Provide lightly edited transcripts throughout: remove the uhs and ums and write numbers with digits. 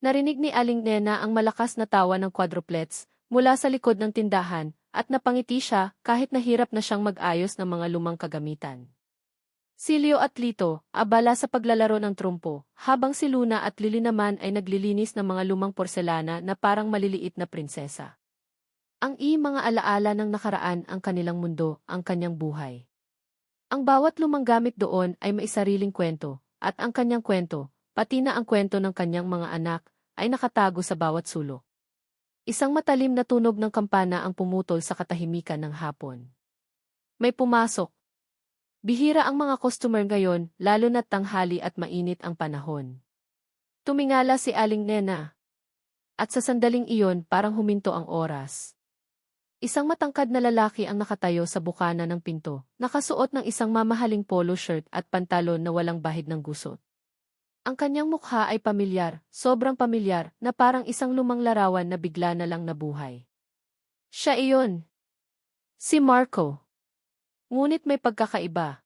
Narinig ni Aling Nena ang malakas na tawa ng quadruplets mula sa likod ng tindahan at napangiti siya kahit nahirap na siyang mag-ayos ng mga lumang kagamitan. Si Leo at Lito, abala sa paglalaro ng trumpo, habang si Luna at Lily naman ay naglilinis ng mga lumang porselana na parang maliliit na prinsesa. Ang mga alaala ng nakaraan ang kanilang mundo, ang kanyang buhay. Ang bawat lumang gamit doon ay may sariling kwento, at ang kanyang kwento, pati na ang kwento ng kanyang mga anak, ay nakatago sa bawat sulok. Isang matalim na tunog ng kampana ang pumutol sa katahimikan ng hapon. May pumasok. Bihira ang mga customer ngayon, lalo na't tanghali at mainit ang panahon. Tumingala si Aling Nena. At sa sandaling iyon parang huminto ang oras. Isang matangkad na lalaki ang nakatayo sa bukana ng pinto, nakasuot ng isang mamahaling polo shirt at pantalon na walang bahid ng gusot. Ang kanyang mukha ay pamilyar, sobrang pamilyar, na parang isang lumang larawan na bigla na lang nabuhay. Siya iyon. Si Marco. Ngunit may pagkakaiba.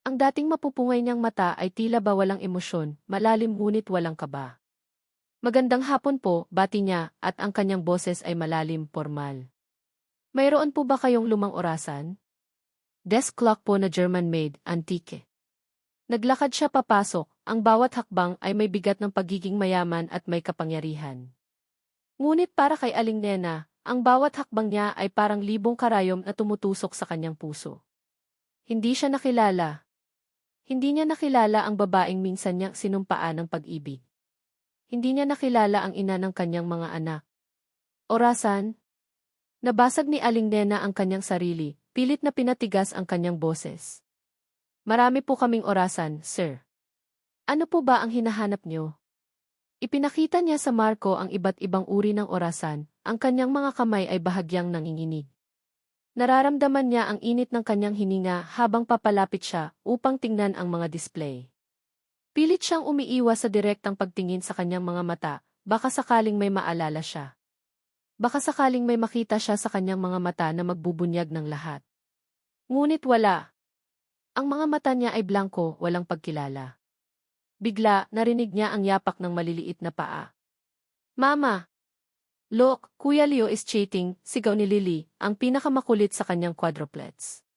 Ang dating mapupungay niyang mata ay tila ba walang emosyon, malalim ngunit walang kaba. Magandang hapon po, bati niya, at ang kanyang boses ay malalim, formal. Mayroon po ba kayong lumang orasan? Desk clock po na German-made, antique. Naglakad siya papasok, ang bawat hakbang ay may bigat ng pagiging mayaman at may kapangyarihan. Ngunit para kay Aling Nena, ang bawat hakbang niya ay parang libong karayom na tumutusok sa kanyang puso. Hindi siya nakilala. Hindi niya nakilala ang babaeng minsan niyang sinumpaan ng pag-ibig. Hindi niya nakilala ang ina ng kanyang mga anak. Orasan? Nabasag ni Aling Nena ang kanyang sarili, pilit na pinatigas ang kanyang boses. Marami po kaming orasan, sir. Ano po ba ang hinahanap niyo? Ipinakita niya sa Marco ang iba't ibang uri ng orasan, ang kanyang mga kamay ay bahagyang nanginginig. Nararamdaman niya ang init ng kanyang hininga habang papalapit siya upang tingnan ang mga display. Pilit siyang umiiwas sa direktang pagtingin sa kanyang mga mata, baka sakaling may maalala siya. Baka sakaling may makita siya sa kanyang mga mata na magbubunyag ng lahat. Ngunit wala. Ang mga mata niya ay blanko, walang pagkilala. Bigla, narinig niya ang yapak ng maliliit na paa. Mama! Look, Kuya Leo is cheating, sigaw ni Lily, ang pinakamakulit sa kanyang quadruplets.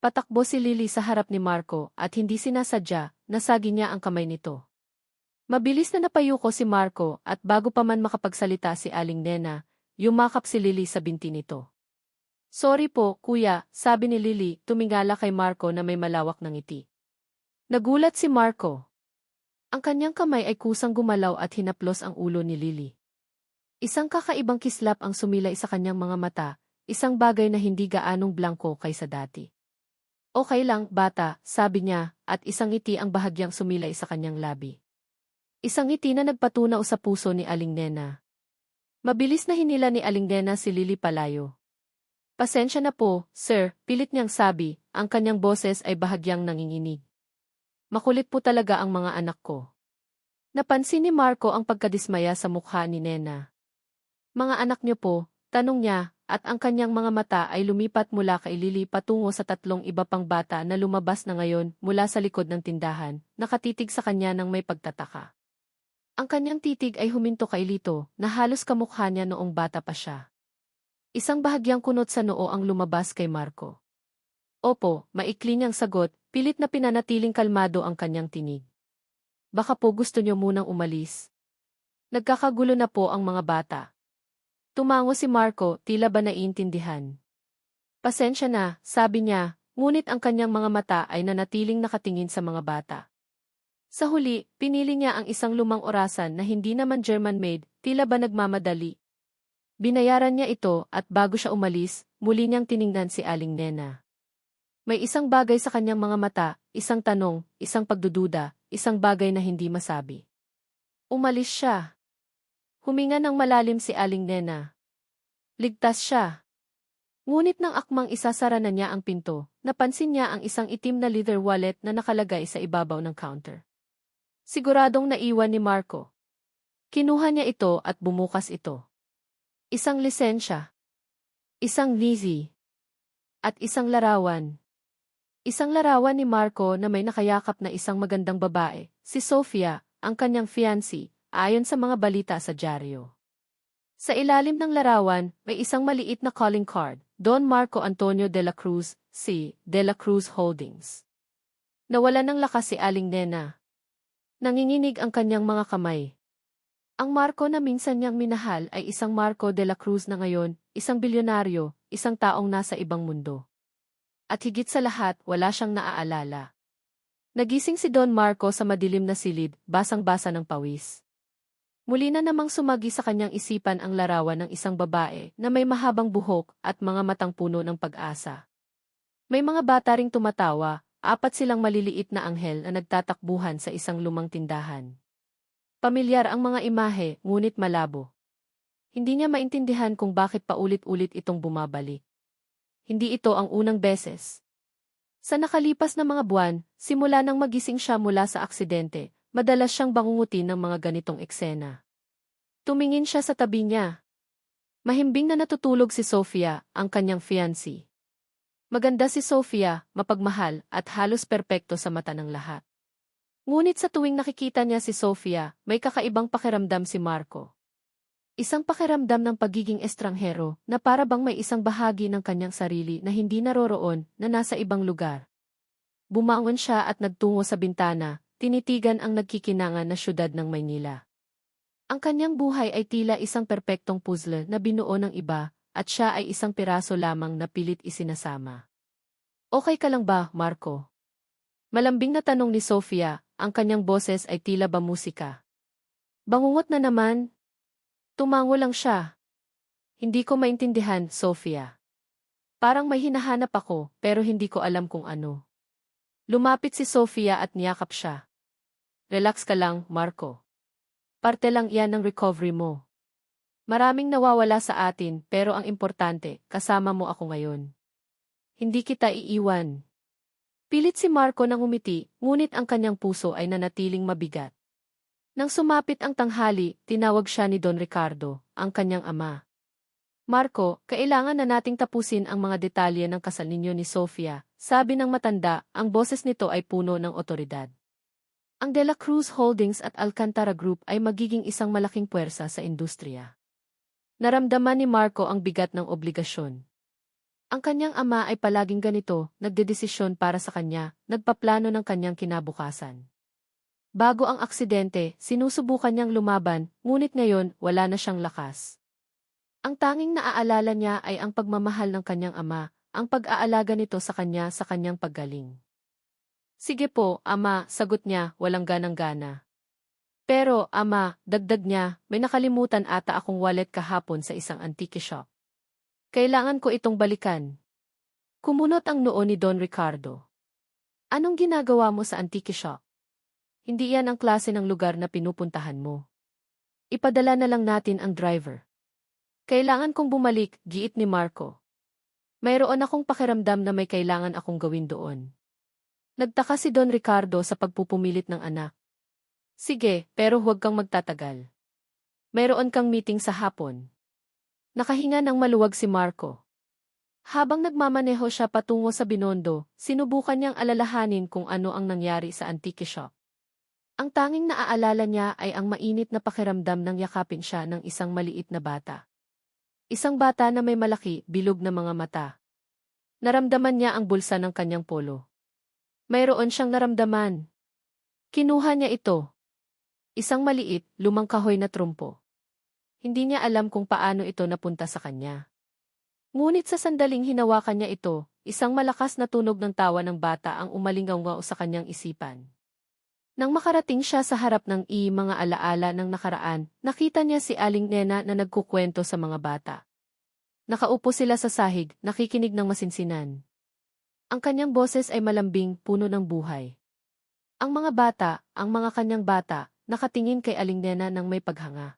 Patakbo si Lily sa harap ni Marco at hindi sinasadya, nasagi niya ang kamay nito. Mabilis na napayuko si Marco at bago pa man makapagsalita si Aling Nena, yumakap si Lily sa binti nito. Sorry po, kuya, sabi ni Lily, tumingala kay Marco na may malawak na ngiti. Nagulat si Marco. Ang kanyang kamay ay kusang gumalaw at hinaplos ang ulo ni Lily. Isang kakaibang kislap ang sumilay sa kanyang mga mata, isang bagay na hindi gaanong blanko kaysa dati. Okay lang, bata, sabi niya, at isang ngiti ang bahagyang sumilay sa kanyang labi. Isang ngiti na nagpatunaw sa puso ni Aling Nena. Mabilis na hinila ni Aling Nena si Lily palayo. Pasensya na po, sir, pilit niyang sabi, ang kanyang boses ay bahagyang nanginginig. Makulit po talaga ang mga anak ko. Napansin ni Marco ang pagkadismaya sa mukha ni Nena. Mga anak niyo po, tanong niya, at ang kanyang mga mata ay lumipat mula kay Lily patungo sa tatlong iba pang bata na lumabas na ngayon mula sa likod ng tindahan, nakatitig sa kanya ng may pagtataka. Ang kanyang titig ay huminto kay Lito, na halos kamukha niya noong bata pa siya. Isang bahagyang kunot sa noo ang lumabas kay Marco. Opo, maikli niyang sagot, pilit na pinanatiling kalmado ang kanyang tinig. Baka po gusto niyo munang umalis. Nagkakagulo na po ang mga bata. Tumango si Marco, tila ba naiintindihan. Pasensya na, sabi niya, ngunit ang kanyang mga mata ay nanatiling nakatingin sa mga bata. Sa huli, pinili niya ang isang lumang orasan na hindi naman German-made, tila ba nagmamadali. Binayaran niya ito at bago siya umalis, muli niyang tiningnan si Aling Nena. May isang bagay sa kanyang mga mata, isang tanong, isang pagdududa, isang bagay na hindi masabi. Umalis siya. Huminga ng malalim si Aling Nena. Ligtas siya. Ngunit nang akmang isasara na niya ang pinto, napansin niya ang isang itim na leather wallet na nakalagay sa ibabaw ng counter. Siguradong naiwan ni Marco. Kinuha niya ito at bumukas ito. Isang lisensya. Isang Lizzie. At isang larawan. Isang larawan ni Marco na may nakayakap na isang magandang babae, si Sofia, ang kanyang fiancé, ayon sa mga balita sa dyaryo. Sa ilalim ng larawan, may isang maliit na calling card, Don Marco Antonio de la Cruz, C. De la Cruz Holdings. Nawalan ng lakas si Aling Nena. Nanginginig ang kanyang mga kamay. Ang Marco na minsan niyang minahal ay isang Marco de la Cruz na ngayon, isang bilyonaryo, isang taong nasa ibang mundo. At higit sa lahat, wala siyang naaalala. Nagising si Don Marco sa madilim na silid, basang-basa ng pawis. Muli na namang sumagi sa kanyang isipan ang larawan ng isang babae na may mahabang buhok at mga matang puno ng pag-asa. May mga bata ring tumatawa, 4 silang maliliit na anghel na nagtatakbuhan sa isang lumang tindahan. Pamilyar ang mga imahe, ngunit malabo. Hindi niya maintindihan kung bakit paulit-ulit itong bumabalik. Hindi ito ang unang beses. Sa nakalipas na mga buwan, simula nang magising siya mula sa aksidente, madalas siyang bangungutin ng mga ganitong eksena. Tumingin siya sa tabi niya. Mahimbing na natutulog si Sofia, ang kanyang fiancé. Maganda si Sofia, mapagmahal, at halos perpekto sa mata ng lahat. Ngunit sa tuwing nakikita niya si Sofia, may kakaibang pakiramdam si Marco. Isang pakiramdam ng pagiging estranghero na para bang may isang bahagi ng kanyang sarili na hindi naroroon na nasa ibang lugar. Bumangon siya at nagtungo sa bintana, tinitigan ang nagkikinangan na syudad ng Maynila. Ang kanyang buhay ay tila isang perpektong puzzle na binuo ng iba, at siya ay isang piraso lamang na pilit isinasama. Okay ka lang ba, Marco? Malambing na tanong ni Sofia, ang kanyang boses ay tila ba musika. Bangungot na naman? Tumango lang siya. Hindi ko maintindihan, Sofia. Parang may hinahanap ako, pero hindi ko alam kung ano. Lumapit si Sofia at niyakap siya. Relax ka lang, Marco. Parte lang iyan ng recovery mo. Maraming nawawala sa atin, pero ang importante, kasama mo ako ngayon. Hindi kita iiwan. Pilit si Marco nang umiti, ngunit ang kanyang puso ay nanatiling mabigat. Nang sumapit ang tanghali, tinawag siya ni Don Ricardo, ang kanyang ama. Marco, kailangan na nating tapusin ang mga detalye ng kasal ninyo ni Sofia, sabi ng matanda, ang boses nito ay puno ng otoridad. Ang De La Cruz Holdings at Alcantara Group ay magiging isang malaking puwersa sa industriya. Naramdaman ni Marco ang bigat ng obligasyon. Ang kanyang ama ay palaging ganito, nagdedesisyon para sa kanya, nagpaplano ng kanyang kinabukasan. Bago ang aksidente, sinusubukan niyang lumaban, ngunit ngayon, wala na siyang lakas. Ang tanging naaalala niya ay ang pagmamahal ng kanyang ama, ang pag-aalaga nito sa kanyang paggaling. Sige po, ama, sagot niya, walang ganang-gana. Pero, ama, dagdag niya, may nakalimutan ata akong wallet kahapon sa isang antique shop. Kailangan ko itong balikan. Kumunot ang noo ni Don Ricardo. Anong ginagawa mo sa antique shop? Hindi yan ang klase ng lugar na pinupuntahan mo. Ipadala na lang natin ang driver. Kailangan kong bumalik, giit ni Marco. Mayroon akong pakiramdam na may kailangan akong gawin doon. Nagtaka si Don Ricardo sa pagpupumilit ng anak. Sige, pero huwag kang magtatagal. Mayroon kang meeting sa hapon. Nakahinga ng maluwag si Marco. Habang nagmamaneho siya patungo sa Binondo, sinubukan niyang alalahanin kung ano ang nangyari sa antique shop. Ang tanging naaalala niya ay ang mainit na pakiramdam ng yakapin siya ng isang maliit na bata. Isang bata na may malaki, bilog na mga mata. Naramdaman niya ang bulsa ng kanyang polo. Mayroon siyang naramdaman. Kinuha niya ito. Isang maliit, lumang kahoy na trumpo. Hindi niya alam kung paano ito napunta sa kanya. Ngunit sa sandaling hinawakan niya ito, isang malakas na tunog ng tawa ng bata ang umalingaw sa kanyang isipan. Nang makarating siya sa harap ng mga alaala ng nakaraan, nakita niya si Aling Nena na nagkukwento sa mga bata. Nakaupo sila sa sahig, nakikinig ng masinsinan. Ang kanyang boses ay malambing, puno ng buhay. Ang mga kanyang bata, nakatingin kay Aling Nena ng may paghanga.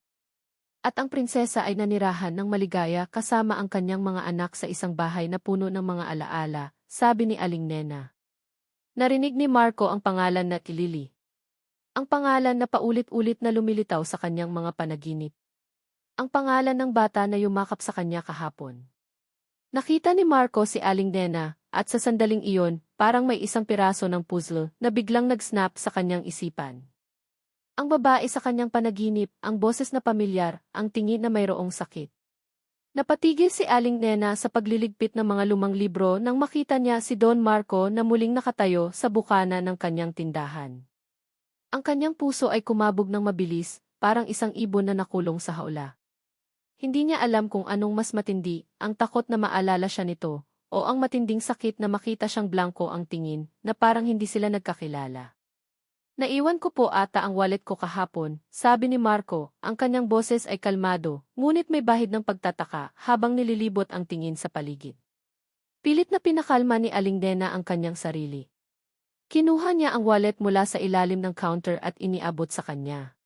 At ang prinsesa ay nanirahan ng maligaya kasama ang kanyang mga anak sa isang bahay na puno ng mga alaala, sabi ni Aling Nena. Narinig ni Marco ang pangalan na Lily. Ang pangalan na paulit-ulit na lumilitaw sa kanyang mga panaginip. Ang pangalan ng bata na yumakap sa kanya kahapon. Nakita ni Marco si Aling Nena, at sa sandaling iyon, parang may isang piraso ng puzzle na biglang nag-snap sa kanyang isipan. Ang babae sa kanyang panaginip, ang boses na pamilyar, ang tingin na mayroong sakit. Napatigil si Aling Nena sa pagliligpit ng mga lumang libro nang makita niya si Don Marco na muling nakatayo sa bukana ng kanyang tindahan. Ang kanyang puso ay kumabog ng mabilis, parang isang ibon na nakulong sa hawla. Hindi niya alam kung anong mas matindi, ang takot na maalala siya nito, o ang matinding sakit na makita siyang blanko ang tingin, na parang hindi sila nagkakilala. Naiwan ko po ata ang wallet ko kahapon, sabi ni Marco, ang kanyang boses ay kalmado, ngunit may bahid ng pagtataka habang nililibot ang tingin sa paligid. Pilit na pinakalma ni Aling Nena ang kanyang sarili. Kinuha niya ang wallet mula sa ilalim ng counter at iniabot sa kanya.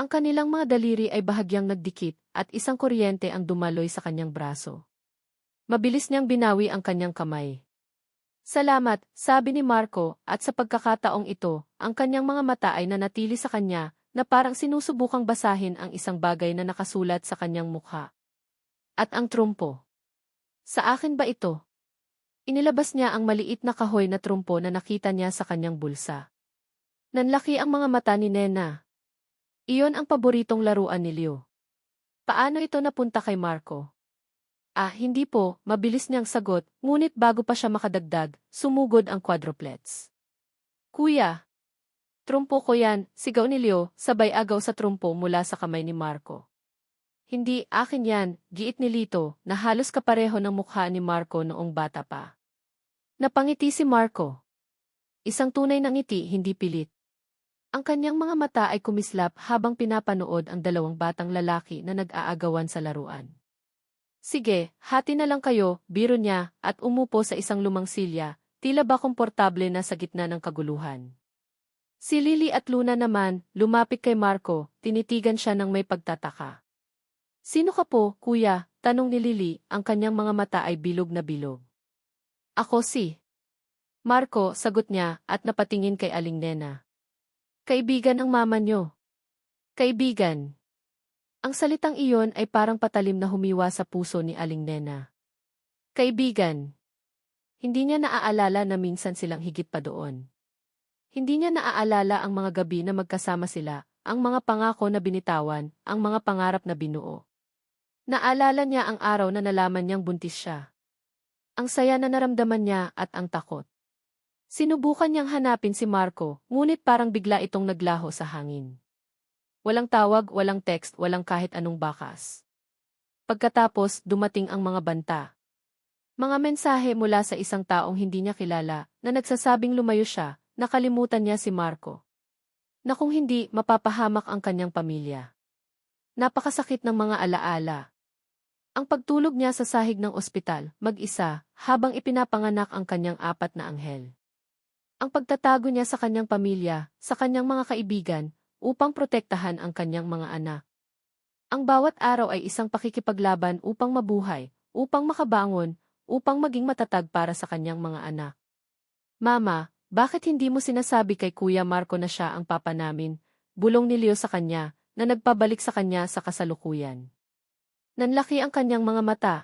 Ang kanilang mga daliri ay bahagyang nagdikit at isang kuryente ang dumaloy sa kanyang braso. Mabilis niyang binawi ang kanyang kamay. Salamat, sabi ni Marco, at sa pagkakataong ito, ang kanyang mga mata ay nanatili sa kanya, na parang sinusubukang basahin ang isang bagay na nakasulat sa kanyang mukha. At ang trumpo. Sa akin ba ito? Inilabas niya ang maliit na kahoy na trumpo na nakita niya sa kanyang bulsa. Nanlaki ang mga mata ni Nena. Iyon ang paboritong laruan ni Leo. Paano ito napunta kay Marco? Hindi po, mabilis niyang sagot, ngunit bago pa siya makadagdag, sumugod ang quadruplets. Kuya! Trumpo ko yan, sigaw ni Leo, sabay agaw sa trumpo mula sa kamay ni Marco. Hindi, akin yan, giit ni Lito, na halos kapareho ng mukha ni Marco noong bata pa. Napangiti si Marco. Isang tunay na ngiti, hindi pilit. Ang kanyang mga mata ay kumislap habang pinapanood ang dalawang batang lalaki na nag-aagawan sa laruan. Sige, hati na lang kayo, biro niya, at umupo sa isang lumang silya, tila ba komportable na sa gitna ng kaguluhan. Si Lily at Luna naman, lumapit kay Marco, tinitigan siya ng may pagtataka. Sino ka po, kuya? Tanong ni Lily, ang kanyang mga mata ay bilog na bilog. Ako si Marco, sagot niya, at napatingin kay Aling Nena. Kaibigan ang mama niyo. Kaibigan. Ang salitang iyon ay parang patalim na humiwa sa puso ni Aling Nena. Kaibigan. Hindi niya naaalala na minsan silang higit pa doon. Hindi niya naaalala ang mga gabi na magkasama sila, ang mga pangako na binitawan, ang mga pangarap na binuo. Naalala niya ang araw na nalaman niyang buntis siya. Ang saya na naramdaman niya at ang takot. Sinubukan niyang hanapin si Marco, ngunit parang bigla itong naglaho sa hangin. Walang tawag, walang text, walang kahit anong bakas. Pagkatapos, dumating ang mga banta. Mga mensahe mula sa isang taong hindi niya kilala, na nagsasabing lumayo siya, nakalimutan niya si Marco. Na kung hindi, mapapahamak ang kanyang pamilya. Napakasakit ng mga alaala. Ang pagtulog niya sa sahig ng ospital, mag-isa, habang ipinapanganak ang kanyang 4 na anghel. Ang pagtatago niya sa kanyang pamilya, sa kanyang mga kaibigan, upang protektahan ang kanyang mga anak. Ang bawat araw ay isang pakikipaglaban upang mabuhay, upang makabangon, upang maging matatag para sa kanyang mga anak. Mama, bakit hindi mo sinasabi kay Kuya Marco na siya ang papa namin? Bulong ni Leo sa kanya, na nagpabalik sa kanya sa kasalukuyan. Nanlaki ang kanyang mga mata.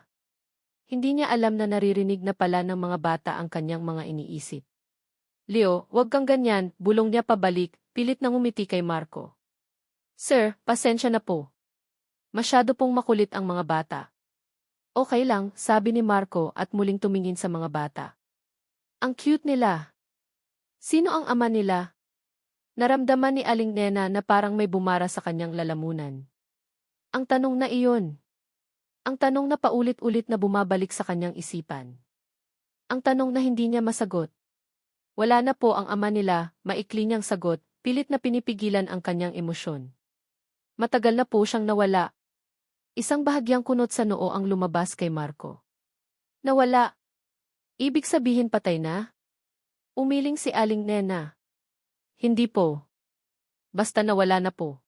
Hindi niya alam na naririnig na pala ng mga bata ang kanyang mga iniisip. Leo, huwag kang ganyan, bulong niya pabalik, pilit nang umiti kay Marco. Sir, pasensya na po. Masyado pong makulit ang mga bata. Okay lang, sabi ni Marco at muling tumingin sa mga bata. Ang cute nila. Sino ang ama nila? Naramdaman ni Aling Nena na parang may bumara sa kanyang lalamunan. Ang tanong na iyon. Ang tanong na paulit-ulit na bumabalik sa kanyang isipan. Ang tanong na hindi niya masagot. Wala na po ang ama nila, maikli niyang sagot, pilit na pinipigilan ang kanyang emosyon. Matagal na po siyang nawala. Isang bahagyang kunot sa noo ang lumabas kay Marco. Nawala. Ibig sabihin patay na? Umiling si Aling Nena. Hindi po. Basta nawala na po.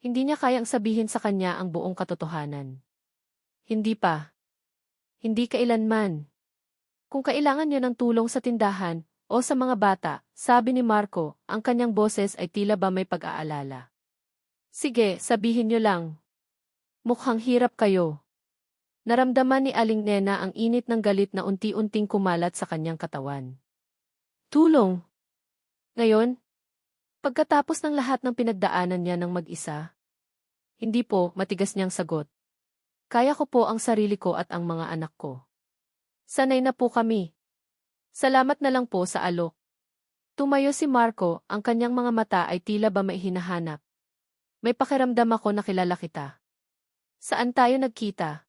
Hindi niya kayang sabihin sa kanya ang buong katotohanan. Hindi pa. Hindi kailanman. Kung kailangan niya ng tulong sa tindahan, o sa mga bata, sabi ni Marco, ang kanyang boses ay tila ba may pag-aalala. Sige, sabihin niyo lang. Mukhang hirap kayo. Naramdaman ni Aling Nena ang init ng galit na unti-unting kumalat sa kanyang katawan. Tulong! Ngayon? Pagkatapos ng lahat ng pinagdaanan niya ng mag-isa? Hindi po, matigas niyang sagot. Kaya ko po ang sarili ko at ang mga anak ko. Sanay na po kami. Salamat na lang po sa alok. Tumayo si Marco, ang kanyang mga mata ay tila ba may hinahanap. May pakiramdam ako na kilala kita. Saan tayo nagkita?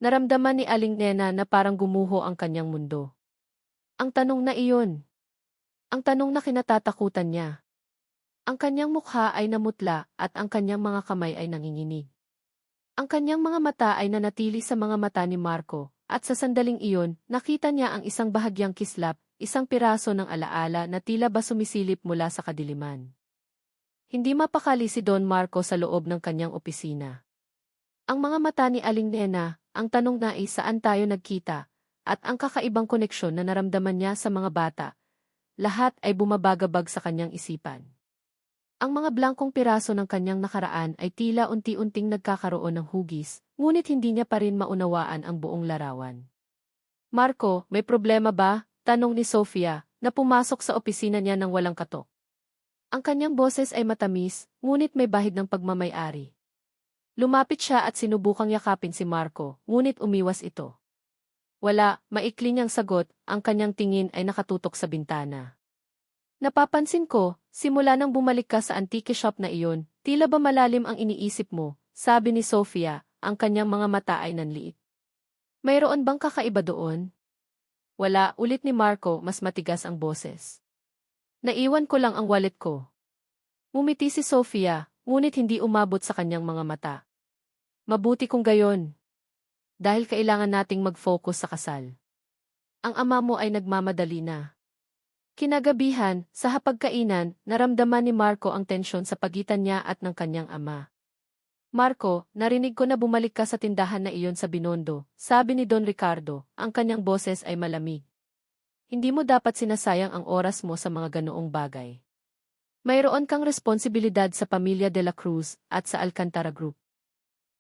Naramdaman ni Aling Nena na parang gumuho ang kanyang mundo. Ang tanong na iyon. Ang tanong na kinatatakutan niya. Ang kanyang mukha ay namutla at ang kanyang mga kamay ay nanginginig. Ang kanyang mga mata ay nanatili sa mga mata ni Marco, at sa sandaling iyon, nakita niya ang isang bahagyang kislap, isang piraso ng alaala na tila ba sumisilip mula sa kadiliman. Hindi mapakali si Don Marco sa loob ng kanyang opisina. Ang mga mata ni Aling Nena, ang tanong na saan tayo nagkita, at ang kakaibang koneksyon na naramdaman niya sa mga bata, lahat ay bumabagabag sa kanyang isipan. Ang mga blankong piraso ng kanyang nakaraan ay tila unti-unting nagkakaroon ng hugis, ngunit hindi niya pa rin maunawaan ang buong larawan. Marco, may problema ba? Tanong ni Sofia, na pumasok sa opisina niya ng walang katok. Ang kanyang boses ay matamis, ngunit may bahid ng pagmamay-ari. Lumapit siya at sinubukang yakapin si Marco, ngunit umiwas ito. Wala, maikli niyang sagot, ang kanyang tingin ay nakatutok sa bintana. Napapansin ko, simula nang bumalik ka sa antique shop na iyon, tila ba malalim ang iniisip mo, sabi ni Sofia, ang kanyang mga mata ay nanliit. Mayroon bang kakaiba doon? Wala, ulit ni Marco, mas matigas ang boses. Naiwan ko lang ang wallet ko. Ngumiti si Sofia, ngunit hindi umabot sa kanyang mga mata. Mabuti kung gayon. Dahil kailangan nating mag-focus sa kasal. Ang ama mo ay nagmamadali na. Kinagabihan, sa hapagkainan, naramdaman ni Marco ang tensyon sa pagitan niya at ng kanyang ama. Marco, narinig ko na bumalik ka sa tindahan na iyon sa Binondo, sabi ni Don Ricardo, ang kanyang boses ay malamig. Hindi mo dapat sinasayang ang oras mo sa mga ganoong bagay. Mayroon kang responsibilidad sa pamilya de la Cruz at sa Alcantara Group.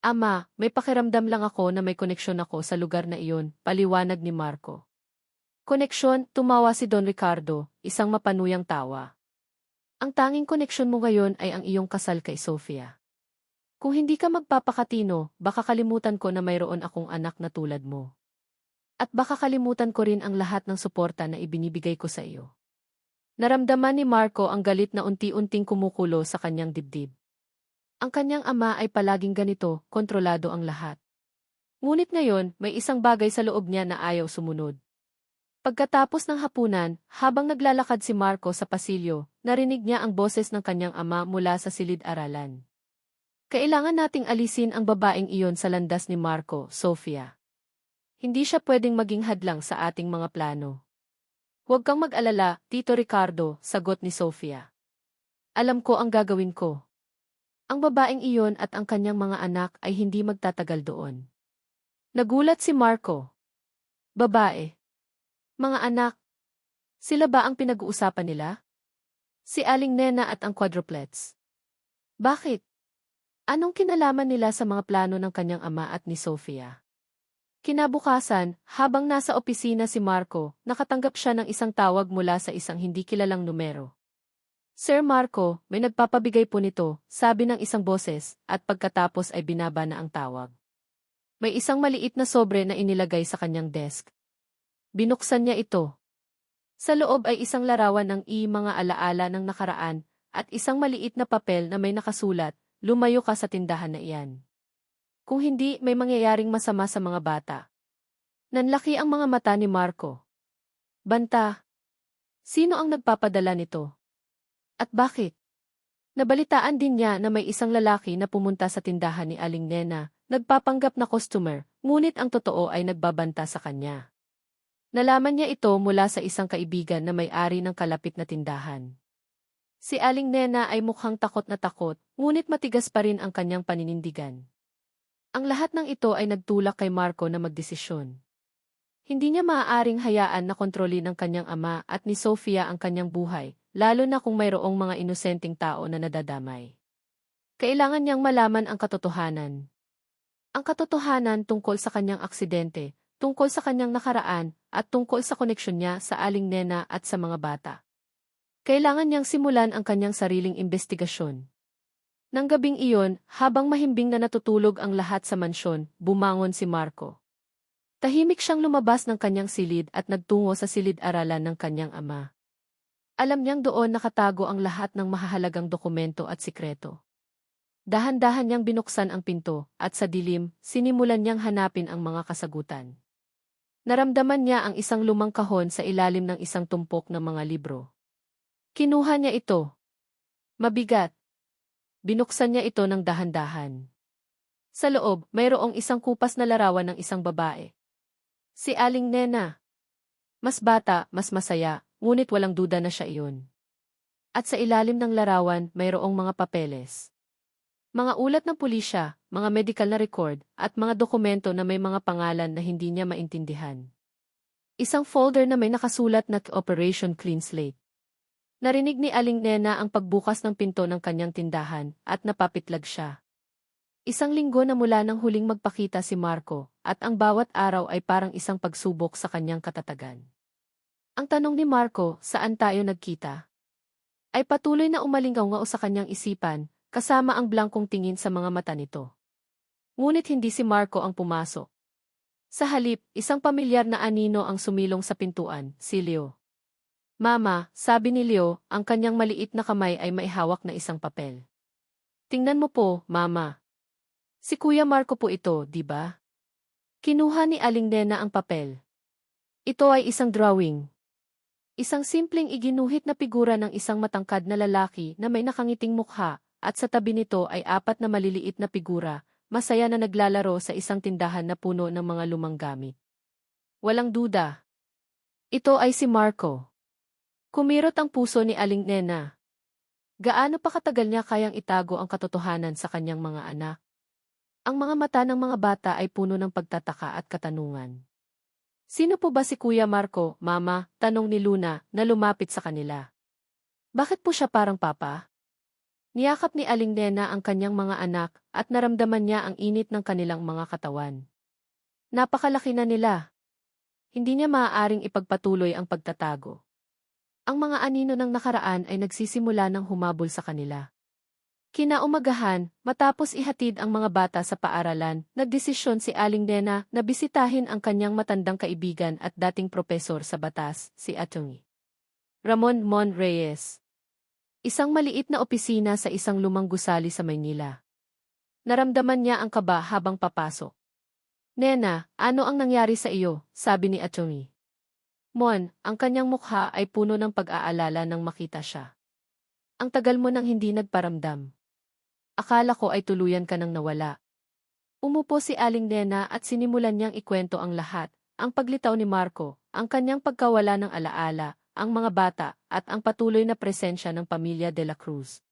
Ama, may pakiramdam lang ako na may koneksyon ako sa lugar na iyon, paliwanag ni Marco. Koneksyon, tumawa si Don Ricardo, isang mapanuyang tawa. Ang tanging koneksyon mo ngayon ay ang iyong kasal kay Sofia. Kung hindi ka magpapakatino, baka kalimutan ko na mayroon akong anak na tulad mo. At baka kalimutan ko rin ang lahat ng suporta na ibinibigay ko sa iyo. Naramdaman ni Marco ang galit na unti-unting kumukulo sa kanyang dibdib. Ang kanyang ama ay palaging ganito, kontrolado ang lahat. Ngunit ngayon, may isang bagay sa loob niya na ayaw sumunod. Pagkatapos ng hapunan, habang naglalakad si Marco sa pasilyo, narinig niya ang boses ng kanyang ama mula sa silid-aralan. Kailangan nating alisin ang babaeng iyon sa landas ni Marco, Sofia. Hindi siya pwedeng maging hadlang sa ating mga plano. Huwag kang mag-alala, Tito Ricardo, sagot ni Sofia. Alam ko ang gagawin ko. Ang babaeng iyon at ang kanyang mga anak ay hindi magtatagal doon. Nagulat si Marco. Babae. Mga anak. Sila ba ang pinag-uusapan nila? Si Aling Nena at ang quadruplets. Bakit? Anong kinalaman nila sa mga plano ng kanyang ama at ni Sofia? Kinabukasan, habang nasa opisina si Marco, nakatanggap siya ng isang tawag mula sa isang hindi kilalang numero. Sir Marco, may nagpapabigay po nito, sabi ng isang boses, at pagkatapos ay binaba na ang tawag. May isang maliit na sobre na inilagay sa kanyang desk. Binuksan niya ito. Sa loob ay isang larawan ng mga alaala ng nakaraan, at isang maliit na papel na may nakasulat, lumayo ka sa tindahan na iyan. Kung hindi, may mangyayaring masama sa mga bata. Nanlaki ang mga mata ni Marco. Banta. Sino ang nagpapadala nito? At bakit? Nabalitaan din niya na may isang lalaki na pumunta sa tindahan ni Aling Nena, nagpapanggap na customer, ngunit ang totoo ay nagbabanta sa kanya. Nalaman niya ito mula sa isang kaibigan na may-ari ng kalapit na tindahan. Si Aling Nena ay mukhang takot na takot, ngunit matigas pa rin ang kanyang paninindigan. Ang lahat ng ito ay nagtulak kay Marco na magdesisyon. Hindi niya maaaring hayaan na kontrolin ng kanyang ama at ni Sofia ang kanyang buhay, lalo na kung mayroong mga inosenteng tao na nadadamay. Kailangan niyang malaman ang katotohanan. Ang katotohanan tungkol sa kanyang aksidente, tungkol sa kanyang nakaraan, at tungkol sa koneksyon niya sa Aling Nena at sa mga bata. Kailangan niyang simulan ang kanyang sariling investigasyon. Nang gabing iyon, habang mahimbing na natutulog ang lahat sa mansyon, bumangon si Marco. Tahimik siyang lumabas ng kanyang silid at nagtungo sa silid-aralan ng kanyang ama. Alam niyang doon nakatago ang lahat ng mahahalagang dokumento at sikreto. Dahan-dahan niyang binuksan ang pinto, at sa dilim, sinimulan niyang hanapin ang mga kasagutan. Naramdaman niya ang isang lumang kahon sa ilalim ng isang tumpok ng mga libro. Kinuha niya ito. Mabigat. Binuksan niya ito ng dahan-dahan. Sa loob, mayroong isang kupas na larawan ng isang babae. Si Aling Nena. Mas bata, mas masaya, ngunit walang duda na siya iyon. At sa ilalim ng larawan, mayroong mga papeles. Mga ulat ng pulisya, mga medical na record, at mga dokumento na may mga pangalan na hindi niya maintindihan. Isang folder na may nakasulat na Operation Clean Slate. Narinig ni Aling Nena ang pagbukas ng pinto ng kanyang tindahan, at napapitlag siya. Isang linggo na mula nang huling magpakita si Marco, at ang bawat araw ay parang isang pagsubok sa kanyang katatagan. Ang tanong ni Marco, saan tayo nagkita? Ay patuloy na umalingaw-ngao sa kanyang isipan, kasama ang blangkong tingin sa mga mata nito. Ngunit hindi si Marco ang pumasok. Sa halip, isang pamilyar na anino ang sumilong sa pintuan, si Leo. Mama, sabi ni Leo, ang kanyang maliit na kamay ay maihawak na isang papel. Tingnan mo po, Mama. Si Kuya Marco po ito, di ba? Kinuha ni Aling Nena ang papel. Ito ay isang drawing. Isang simpleng iginuhit na figura ng isang matangkad na lalaki na may nakangiting mukha, at sa tabi nito ay 4 na maliliit na figura, masaya na naglalaro sa isang tindahan na puno ng mga lumang gamit. Walang duda. Ito ay si Marco. Kumirot ang puso ni Aling Nena. Gaano pa katagal niya kayang itago ang katotohanan sa kanyang mga anak? Ang mga mata ng mga bata ay puno ng pagtataka at katanungan. Sino po ba si Kuya Marco, Mama? Tanong ni Luna na lumapit sa kanila. Bakit po siya parang papa? Niyakap ni Aling Nena ang kanyang mga anak at naramdaman niya ang init ng kanilang mga katawan. Napakalaki na nila. Hindi niya maaaring ipagpatuloy ang pagtatago. Ang mga anino ng nakaraan ay nagsisimula ng humabol sa kanila. Kinaumagahan, matapos ihatid ang mga bata sa paaralan, nagdesisyon si Aling Nena na bisitahin ang kanyang matandang kaibigan at dating propesor sa batas, si Atty. Ramon Mon Reyes. Isang maliit na opisina sa isang lumang gusali sa Maynila. Naramdaman niya ang kaba habang papasok. Nena, ano ang nangyari sa iyo? Sabi ni Atty. Mon, ang kanyang mukha ay puno ng pag-aalala nang makita siya. Ang tagal mo nang hindi nagparamdam. Akala ko ay tuluyan ka nang nawala. Umupo si Aling Nena at sinimulan niyang ikwento ang lahat, ang paglitaw ni Marco, ang kanyang pagkawala ng alaala, ang mga bata, at ang patuloy na presensya ng pamilya de la Cruz.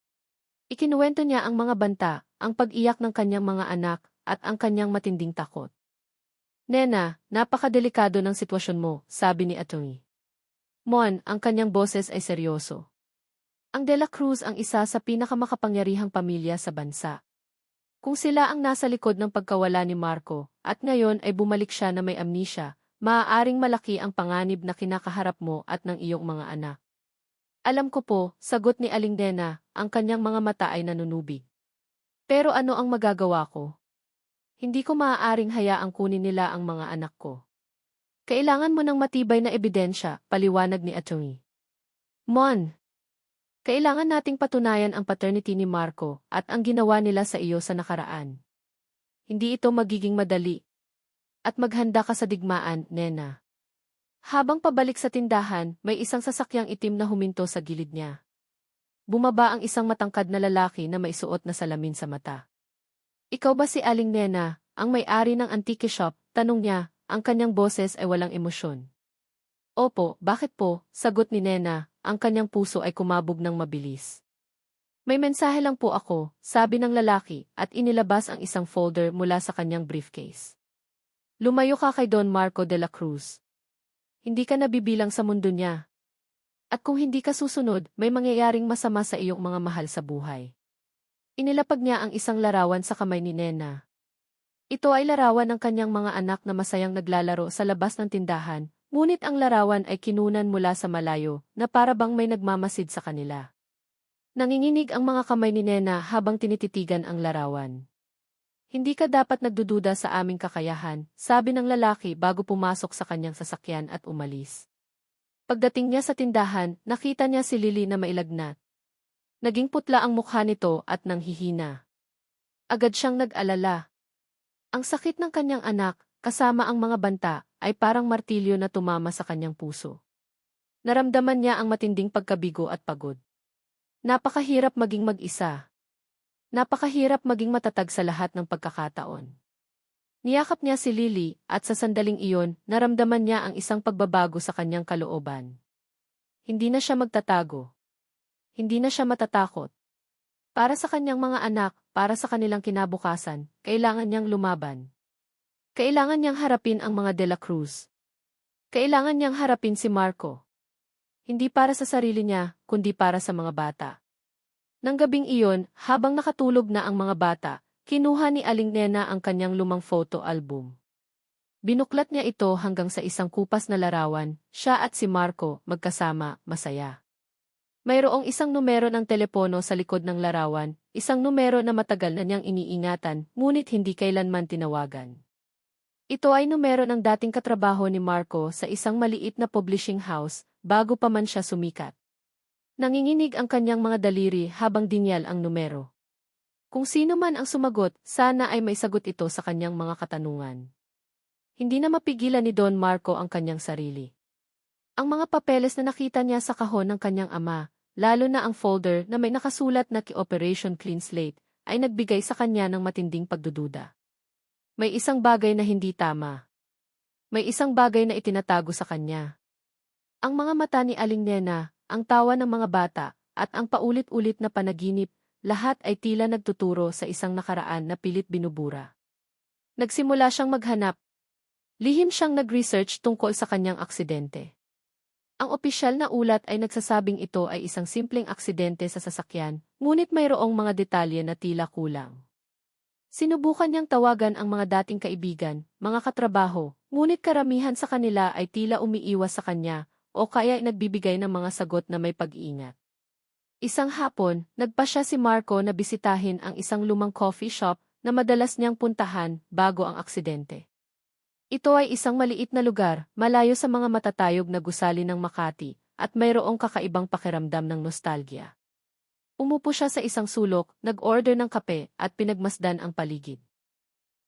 Ikinuwento niya ang mga banta, ang pag-iyak ng kanyang mga anak, at ang kanyang matinding takot. Nena, napakadelikado ng sitwasyon mo, sabi ni Atty. Mon, ang kanyang boses ay seryoso. Ang de la Cruz ang isa sa pinakamakapangyarihang pamilya sa bansa. Kung sila ang nasa likod ng pagkawala ni Marco, at ngayon ay bumalik siya na may amnesia, maaaring malaki ang panganib na kinakaharap mo at ng iyong mga anak. Alam ko po, sagot ni Aling Nena, ang kanyang mga mata ay nanunubig. Pero ano ang magagawa ko? Hindi ko maaaring hayaang kunin nila ang mga anak ko. Kailangan mo ng matibay na ebidensya, paliwanag ni Atty. Mon, kailangan nating patunayan ang paternity ni Marco at ang ginawa nila sa iyo sa nakaraan. Hindi ito magiging madali. At maghanda ka sa digmaan, Nena. Habang pabalik sa tindahan, may isang sasakyang itim na huminto sa gilid niya. Bumaba ang isang matangkad na lalaki na may suot na salamin sa mata. Ikaw ba si Aling Nena, ang may-ari ng antique shop? Tanong niya, ang kanyang boses ay walang emosyon. Opo, bakit po? Sagot ni Nena, ang kanyang puso ay kumabog ng mabilis. May mensahe lang po ako, sabi ng lalaki, at inilabas ang isang folder mula sa kanyang briefcase. Lumayo ka kay Don Marco de la Cruz. Hindi ka nabibilang sa mundo niya. At kung hindi ka susunod, may mangyayaring masama sa iyong mga mahal sa buhay. Inilapag niya ang isang larawan sa kamay ni Nena. Ito ay larawan ng kanyang mga anak na masayang naglalaro sa labas ng tindahan, Ngunit ang larawan ay kinunan mula sa malayo na para bang may nagmamasid sa kanila. Nanginginig ang mga kamay ni Nena habang tinititigan ang larawan. Hindi ka dapat nagdududa sa aming kakayahan, sabi ng lalaki bago pumasok sa kanyang sasakyan at umalis. Pagdating niya sa tindahan, nakita niya si Lily na mailagnat. Naging putla ang mukha nito at nanghihina. Agad siyang nag-alala. Ang sakit ng kanyang anak, kasama ang mga banta, ay parang martilyo na tumama sa kanyang puso. Naramdaman niya ang matinding pagkabigo at pagod. Napakahirap maging mag-isa. Napakahirap maging matatag sa lahat ng pagkakataon. Niyakap niya si Lily at sa sandaling iyon, naramdaman niya ang isang pagbabago sa kanyang kalooban. Hindi na siya magtatago. Hindi na siya matatakot. Para sa kanyang mga anak, para sa kanilang kinabukasan, kailangan niyang lumaban. Kailangan niyang harapin ang mga De La Cruz. Kailangan niyang harapin si Marco. Hindi para sa sarili niya, kundi para sa mga bata. Nang gabing iyon, habang nakatulog na ang mga bata, kinuha ni Aling Nena ang kanyang lumang photo album. Binuklat niya ito hanggang sa isang kupas na larawan, siya at si Marco, magkasama, masaya. Mayroong isang numero ng telepono sa likod ng larawan, isang numero na matagal na niyang iniingatan, ngunit hindi kailanman tinawagan. Ito ay numero ng dating katrabaho ni Marco sa isang maliit na publishing house, bago pa man siya sumikat. Nanginginig ang kanyang mga daliri habang dinyal ang numero. Kung sino man ang sumagot, sana ay may sagot ito sa kanyang mga katanungan. Hindi na mapigilan ni Don Marco ang kanyang sarili. Ang mga papeles na nakita niya sa kahon ng kanyang ama, lalo na ang folder na may nakasulat na Operation Clean Slate, ay nagbigay sa kanya ng matinding pagdududa. May isang bagay na hindi tama. May isang bagay na itinatago sa kanya. Ang mga mata ni Aling Nena, ang tawa ng mga bata, at ang paulit-ulit na panaginip, lahat ay tila nagtuturo sa isang nakaraan na pilit binubura. Nagsimula siyang maghanap. Lihim siyang nag-research tungkol sa kanyang aksidente. Ang opisyal na ulat ay nagsasabing ito ay isang simpleng aksidente sa sasakyan, ngunit mayroong mga detalye na tila kulang. Sinubukan niyang tawagan ang mga dating kaibigan, mga katrabaho, ngunit karamihan sa kanila ay tila umiiwas sa kanya, o kaya ay nagbibigay ng mga sagot na may pag-iingat. Isang hapon, nagpa siya si Marco na bisitahin ang isang lumang coffee shop na madalas niyang puntahan bago ang aksidente. Ito ay isang maliit na lugar, malayo sa mga matatayog na gusali ng Makati, at mayroong kakaibang pakiramdam ng nostalgia. Umupo siya sa isang sulok, nag-order ng kape, at pinagmasdan ang paligid.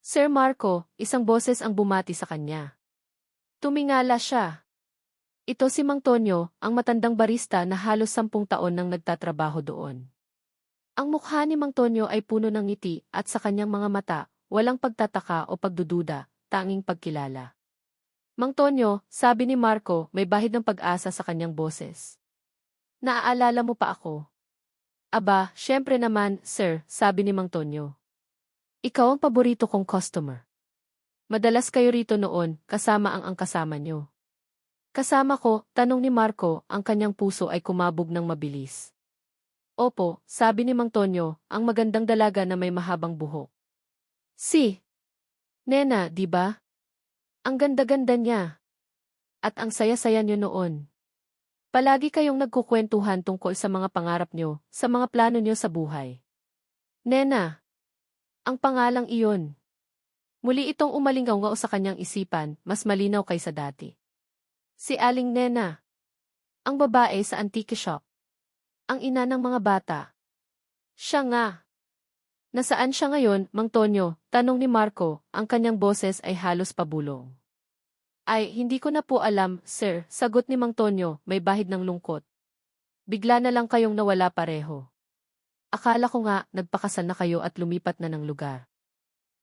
Sir Marco, isang boses ang bumati sa kanya. Tumingala siya. Ito si Mang Tonyo, ang matandang barista na halos 10 taon nang nagtatrabaho doon. Ang mukha ni Mang Tonyo ay puno ng ngiti at sa kanyang mga mata, walang pagtataka o pagdududa, tanging pagkilala. Mang Tonyo, sabi ni Marco, may bahid ng pag-asa sa kanyang boses. Naaalala mo pa ako? Aba, syempre naman, sir, sabi ni Mang Tonyo. Ikaw ang paborito kong customer. Madalas kayo rito noon, kasama ang kasama nyo. Kasama ko, tanong ni Marco, ang kanyang puso ay kumabog ng mabilis. Opo, sabi ni Mang Tonyo, ang magandang dalaga na may mahabang buhok. Si Nena, di ba? Ang ganda-ganda niya. At ang saya-saya niyo noon. Palagi kayong nagkukwentuhan tungkol sa mga pangarap niyo, sa mga plano niyo sa buhay. Nena. Ang pangalang iyon. Muli itong umalingaw sa kanyang isipan, mas malinaw kaysa dati. Si Aling Nena. Ang babae sa antique shop. Ang ina ng mga bata. Siya nga. Nasaan siya ngayon, Mang Tonyo? Tanong ni Marco, ang kanyang boses ay halos pabulong. Ay, hindi ko na po alam, sir, sagot ni Mang Tonyo, may bahid ng lungkot. Bigla na lang kayong nawala pareho. Akala ko nga, nagpakasal na kayo at lumipat na ng lugar.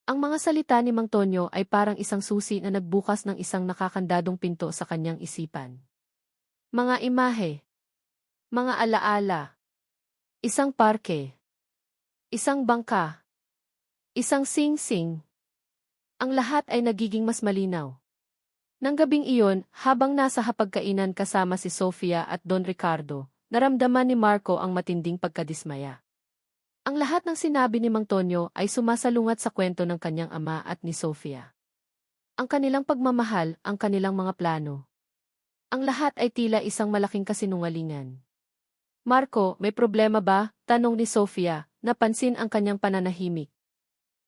Ang mga salita ni Mang Tonyo ay parang isang susi na nagbukas ng isang nakakandadong pinto sa kanyang isipan. Mga imahe. Mga alaala. Isang parke. Isang bangka. Isang sing-sing. Ang lahat ay nagiging mas malinaw. Nang gabing iyon, habang nasa hapagkainan kasama si Sofia at Don Ricardo, naramdaman ni Marco ang matinding pagkadismaya. Ang lahat ng sinabi ni Mang Tonyo ay sumasalungat sa kwento ng kanyang ama at ni Sofia. Ang kanilang pagmamahal, ang kanilang mga plano. Ang lahat ay tila isang malaking kasinungalingan. Marco, may problema ba? Tanong ni Sofia, napansin ang kanyang pananahimik.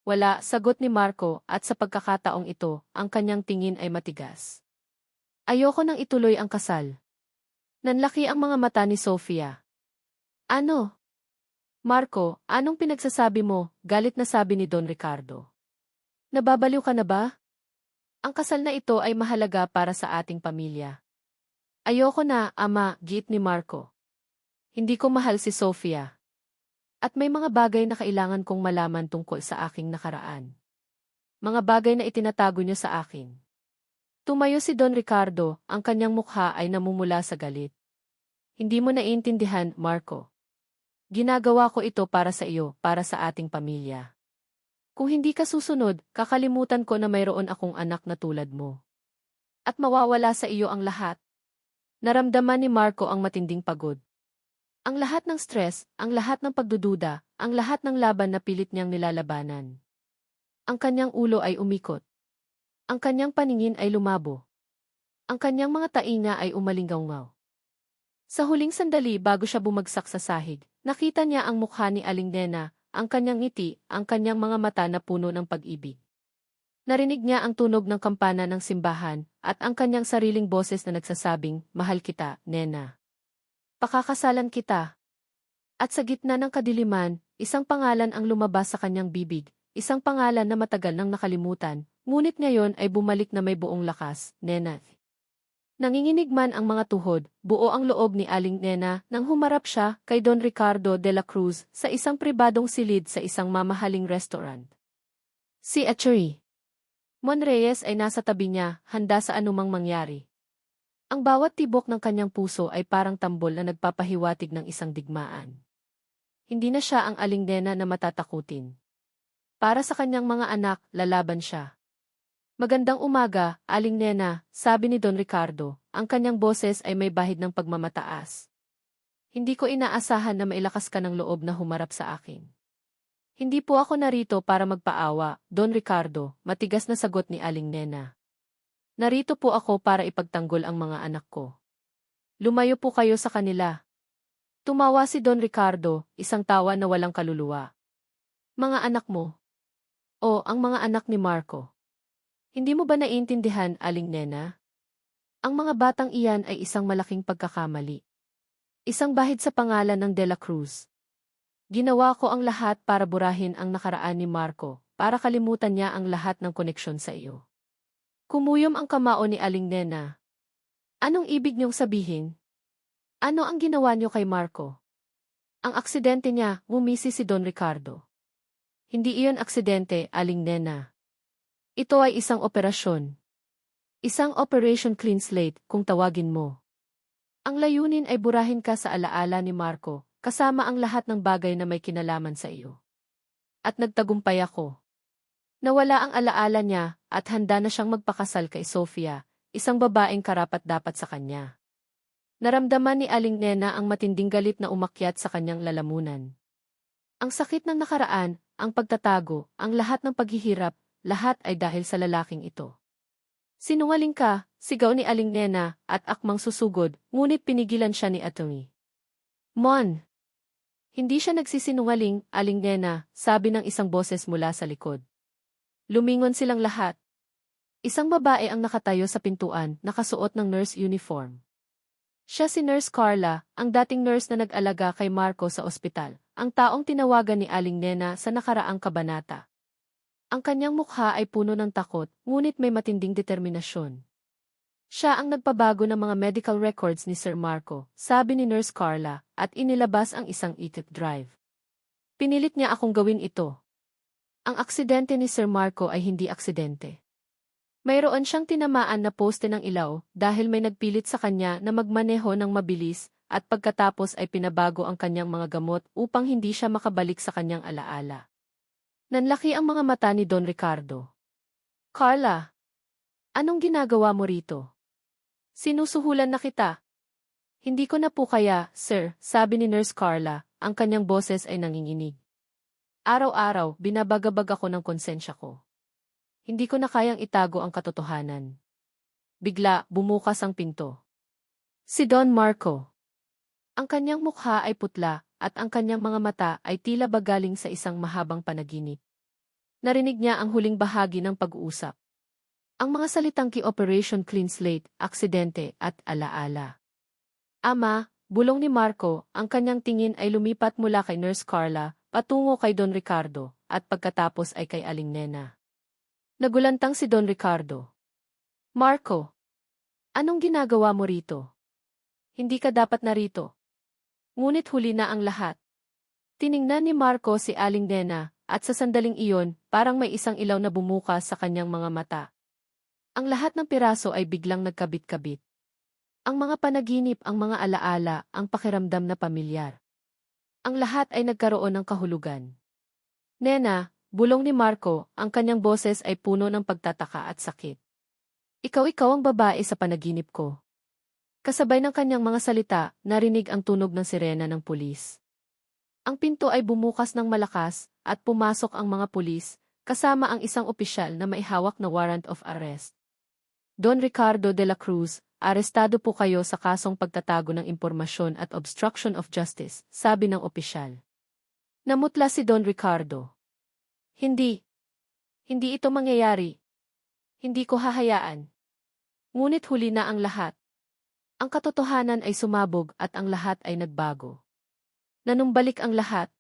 Wala, sagot ni Marco, at sa pagkakataong ito, ang kanyang tingin ay matigas. Ayoko nang ituloy ang kasal. Nanlaki ang mga mata ni Sofia. Ano? Marco, anong pinagsasabi mo? Galit na sabi ni Don Ricardo. Nababaliw ka na ba? Ang kasal na ito ay mahalaga para sa ating pamilya. Ayoko na, ama, giit ni Marco. Hindi ko mahal si Sofia. At may mga bagay na kailangan kong malaman tungkol sa aking nakaraan. Mga bagay na itinatago niyo sa akin. Tumayo si Don Ricardo, ang kanyang mukha ay namumula sa galit. Hindi mo naiintindihan, Marco. Ginagawa ko ito para sa iyo, para sa ating pamilya. Kung hindi ka susunod, kakalimutan ko na mayroon akong anak na tulad mo. At mawawala sa iyo ang lahat. Naramdaman ni Marco ang matinding pagod. Ang lahat ng stress, ang lahat ng pagdududa, ang lahat ng laban na pilit niyang nilalabanan. Ang kanyang ulo ay umikot. Ang kanyang paningin ay lumabo. Ang kanyang mga tainga ay umalinggaw-ngaw. Sa huling sandali bago siya bumagsak sa sahig, nakita niya ang mukha ni Aling Nena, ang kanyang ngiti, ang kanyang mga mata na puno ng pag-ibig. Narinig niya ang tunog ng kampana ng simbahan, at ang kanyang sariling boses na nagsasabing, "Mahal kita, Nena. Pakakasalan kita." At sa gitna ng kadiliman, isang pangalan ang lumabas sa kanyang bibig, isang pangalan na matagal nang nakalimutan, ngunit ngayon ay bumalik na may buong lakas, Nena. Nanginginig man ang mga tuhod, buo ang loob ni Aling Nena nang humarap siya kay Don Ricardo de la Cruz sa isang pribadong silid sa isang mamahaling restaurant. Si Atty. Mon Reyes ay nasa tabi niya, handa sa anumang mangyari. Ang bawat tibok ng kanyang puso ay parang tambol na nagpapahiwatig ng isang digmaan. Hindi na siya ang Aling Nena na matatakutin. Para sa kanyang mga anak, lalaban siya. Magandang umaga, Aling Nena, sabi ni Don Ricardo, ang kanyang boses ay may bahid ng pagmamataas. Hindi ko inaasahan na mailakas ka ng loob na humarap sa akin. Hindi po ako narito para magpaawa, Don Ricardo, matigas na sagot ni Aling Nena. Narito po ako para ipagtanggol ang mga anak ko. Lumayo po kayo sa kanila. Tumawa si Don Ricardo, isang tawa na walang kaluluwa. Mga anak mo? O, ang mga anak ni Marco. Hindi mo ba naiintindihan, Aling Nena? Ang mga batang iyan ay isang malaking pagkakamali. Isang bahid sa pangalan ng De La Cruz. Ginawa ko ang lahat para burahin ang nakaraan ni Marco, para kalimutan niya ang lahat ng koneksyon sa iyo. Kumuyom ang kamao ni Aling Nena. Anong ibig niyong sabihin? Ano ang ginawa niyo kay Marco? Ang aksidente niya, ngumisi si Don Ricardo. Hindi iyon aksidente, Aling Nena. Ito ay isang operasyon. Isang Operation Clean Slate, kung tawagin mo. Ang layunin ay burahin ka sa alaala ni Marco, kasama ang lahat ng bagay na may kinalaman sa iyo. At nagtagumpay ako. Nawala ang alaala niya, at handa na siyang magpakasal kay Sofia, isang babaeng karapat-dapat sa kanya. Naramdaman ni Aling Nena ang matinding galit na umakyat sa kanyang lalamunan. Ang sakit ng nakaraan, ang pagtatago, ang lahat ng paghihirap, lahat ay dahil sa lalaking ito. Sinungaling ka, sigaw ni Aling Nena, at akmang susugod, ngunit pinigilan siya ni Atty. Mon! Hindi siya nagsisinungaling, Aling Nena, sabi ng isang boses mula sa likod. Lumingon silang lahat. Isang babae ang nakatayo sa pintuan, nakasuot ng nurse uniform. Siya si Nurse Carla, ang dating nurse na nag-alaga kay Marco sa ospital, ang taong tinawagan ni Aling Nena sa nakaraang kabanata. Ang kanyang mukha ay puno ng takot, ngunit may matinding determinasyon. Siya ang nagpabago ng mga medical records ni Sir Marco, sabi ni Nurse Carla, at inilabas ang isang e-tip drive. Pinilit niya akong gawin ito. Ang aksidente ni Sir Marco ay hindi aksidente. Mayroon siyang tinamaan na poste ng ilaw dahil may nagpilit sa kanya na magmaneho ng mabilis at pagkatapos ay pinabago ang kanyang mga gamot upang hindi siya makabalik sa kanyang alaala. Nanlaki ang mga mata ni Don Ricardo. Carla, anong ginagawa mo rito? Sinusuhulan na kita. Hindi ko na po kaya, sir, sabi ni Nurse Carla, ang kanyang boses ay nanginginig. Araw-araw, binabagabag ako ng konsensya ko. Hindi ko na kayang itago ang katotohanan. Bigla, bumukas ang pinto. Si Don Marco. Ang kanyang mukha ay putla, at ang kanyang mga mata ay tila ba galing sa isang mahabang panaginip. Narinig niya ang huling bahagi ng pag-uusap. Ang mga salitang key Operation Clean Slate, aksidente, at alaala. Ama, bulong ni Marco, ang kanyang tingin ay lumipat mula kay Nurse Carla, patungo kay Don Ricardo, at pagkatapos ay kay Aling Nena. Nagulantang si Don Ricardo. Marco, anong ginagawa mo rito? Hindi ka dapat narito. Ngunit huli na ang lahat. Tiningnan ni Marco si Aling Nena, at sa sandaling iyon, parang may isang ilaw na bumukas sa kanyang mga mata. Ang lahat ng piraso ay biglang nagkabit-kabit. Ang mga panaginip, ang mga alaala, ang pakiramdam na pamilyar. Ang lahat ay nagkaroon ng kahulugan. Nena, bulong ni Marco, ang kanyang boses ay puno ng pagtataka at sakit. Ikaw ang babae sa panaginip ko. Kasabay ng kanyang mga salita, narinig ang tunog ng sirena ng pulis. Ang pinto ay bumukas ng malakas, at pumasok ang mga pulis, kasama ang isang opisyal na may hawak na warrant of arrest. Don Ricardo de la Cruz, arestado po kayo sa kasong pagtatago ng impormasyon at obstruction of justice, sabi ng opisyal. Namutla si Don Ricardo. Hindi. Hindi ito mangyayari. Hindi ko hahayaan. Ngunit huli na ang lahat. Ang katotohanan ay sumabog at ang lahat ay nagbago. Nanumbalik ang lahat.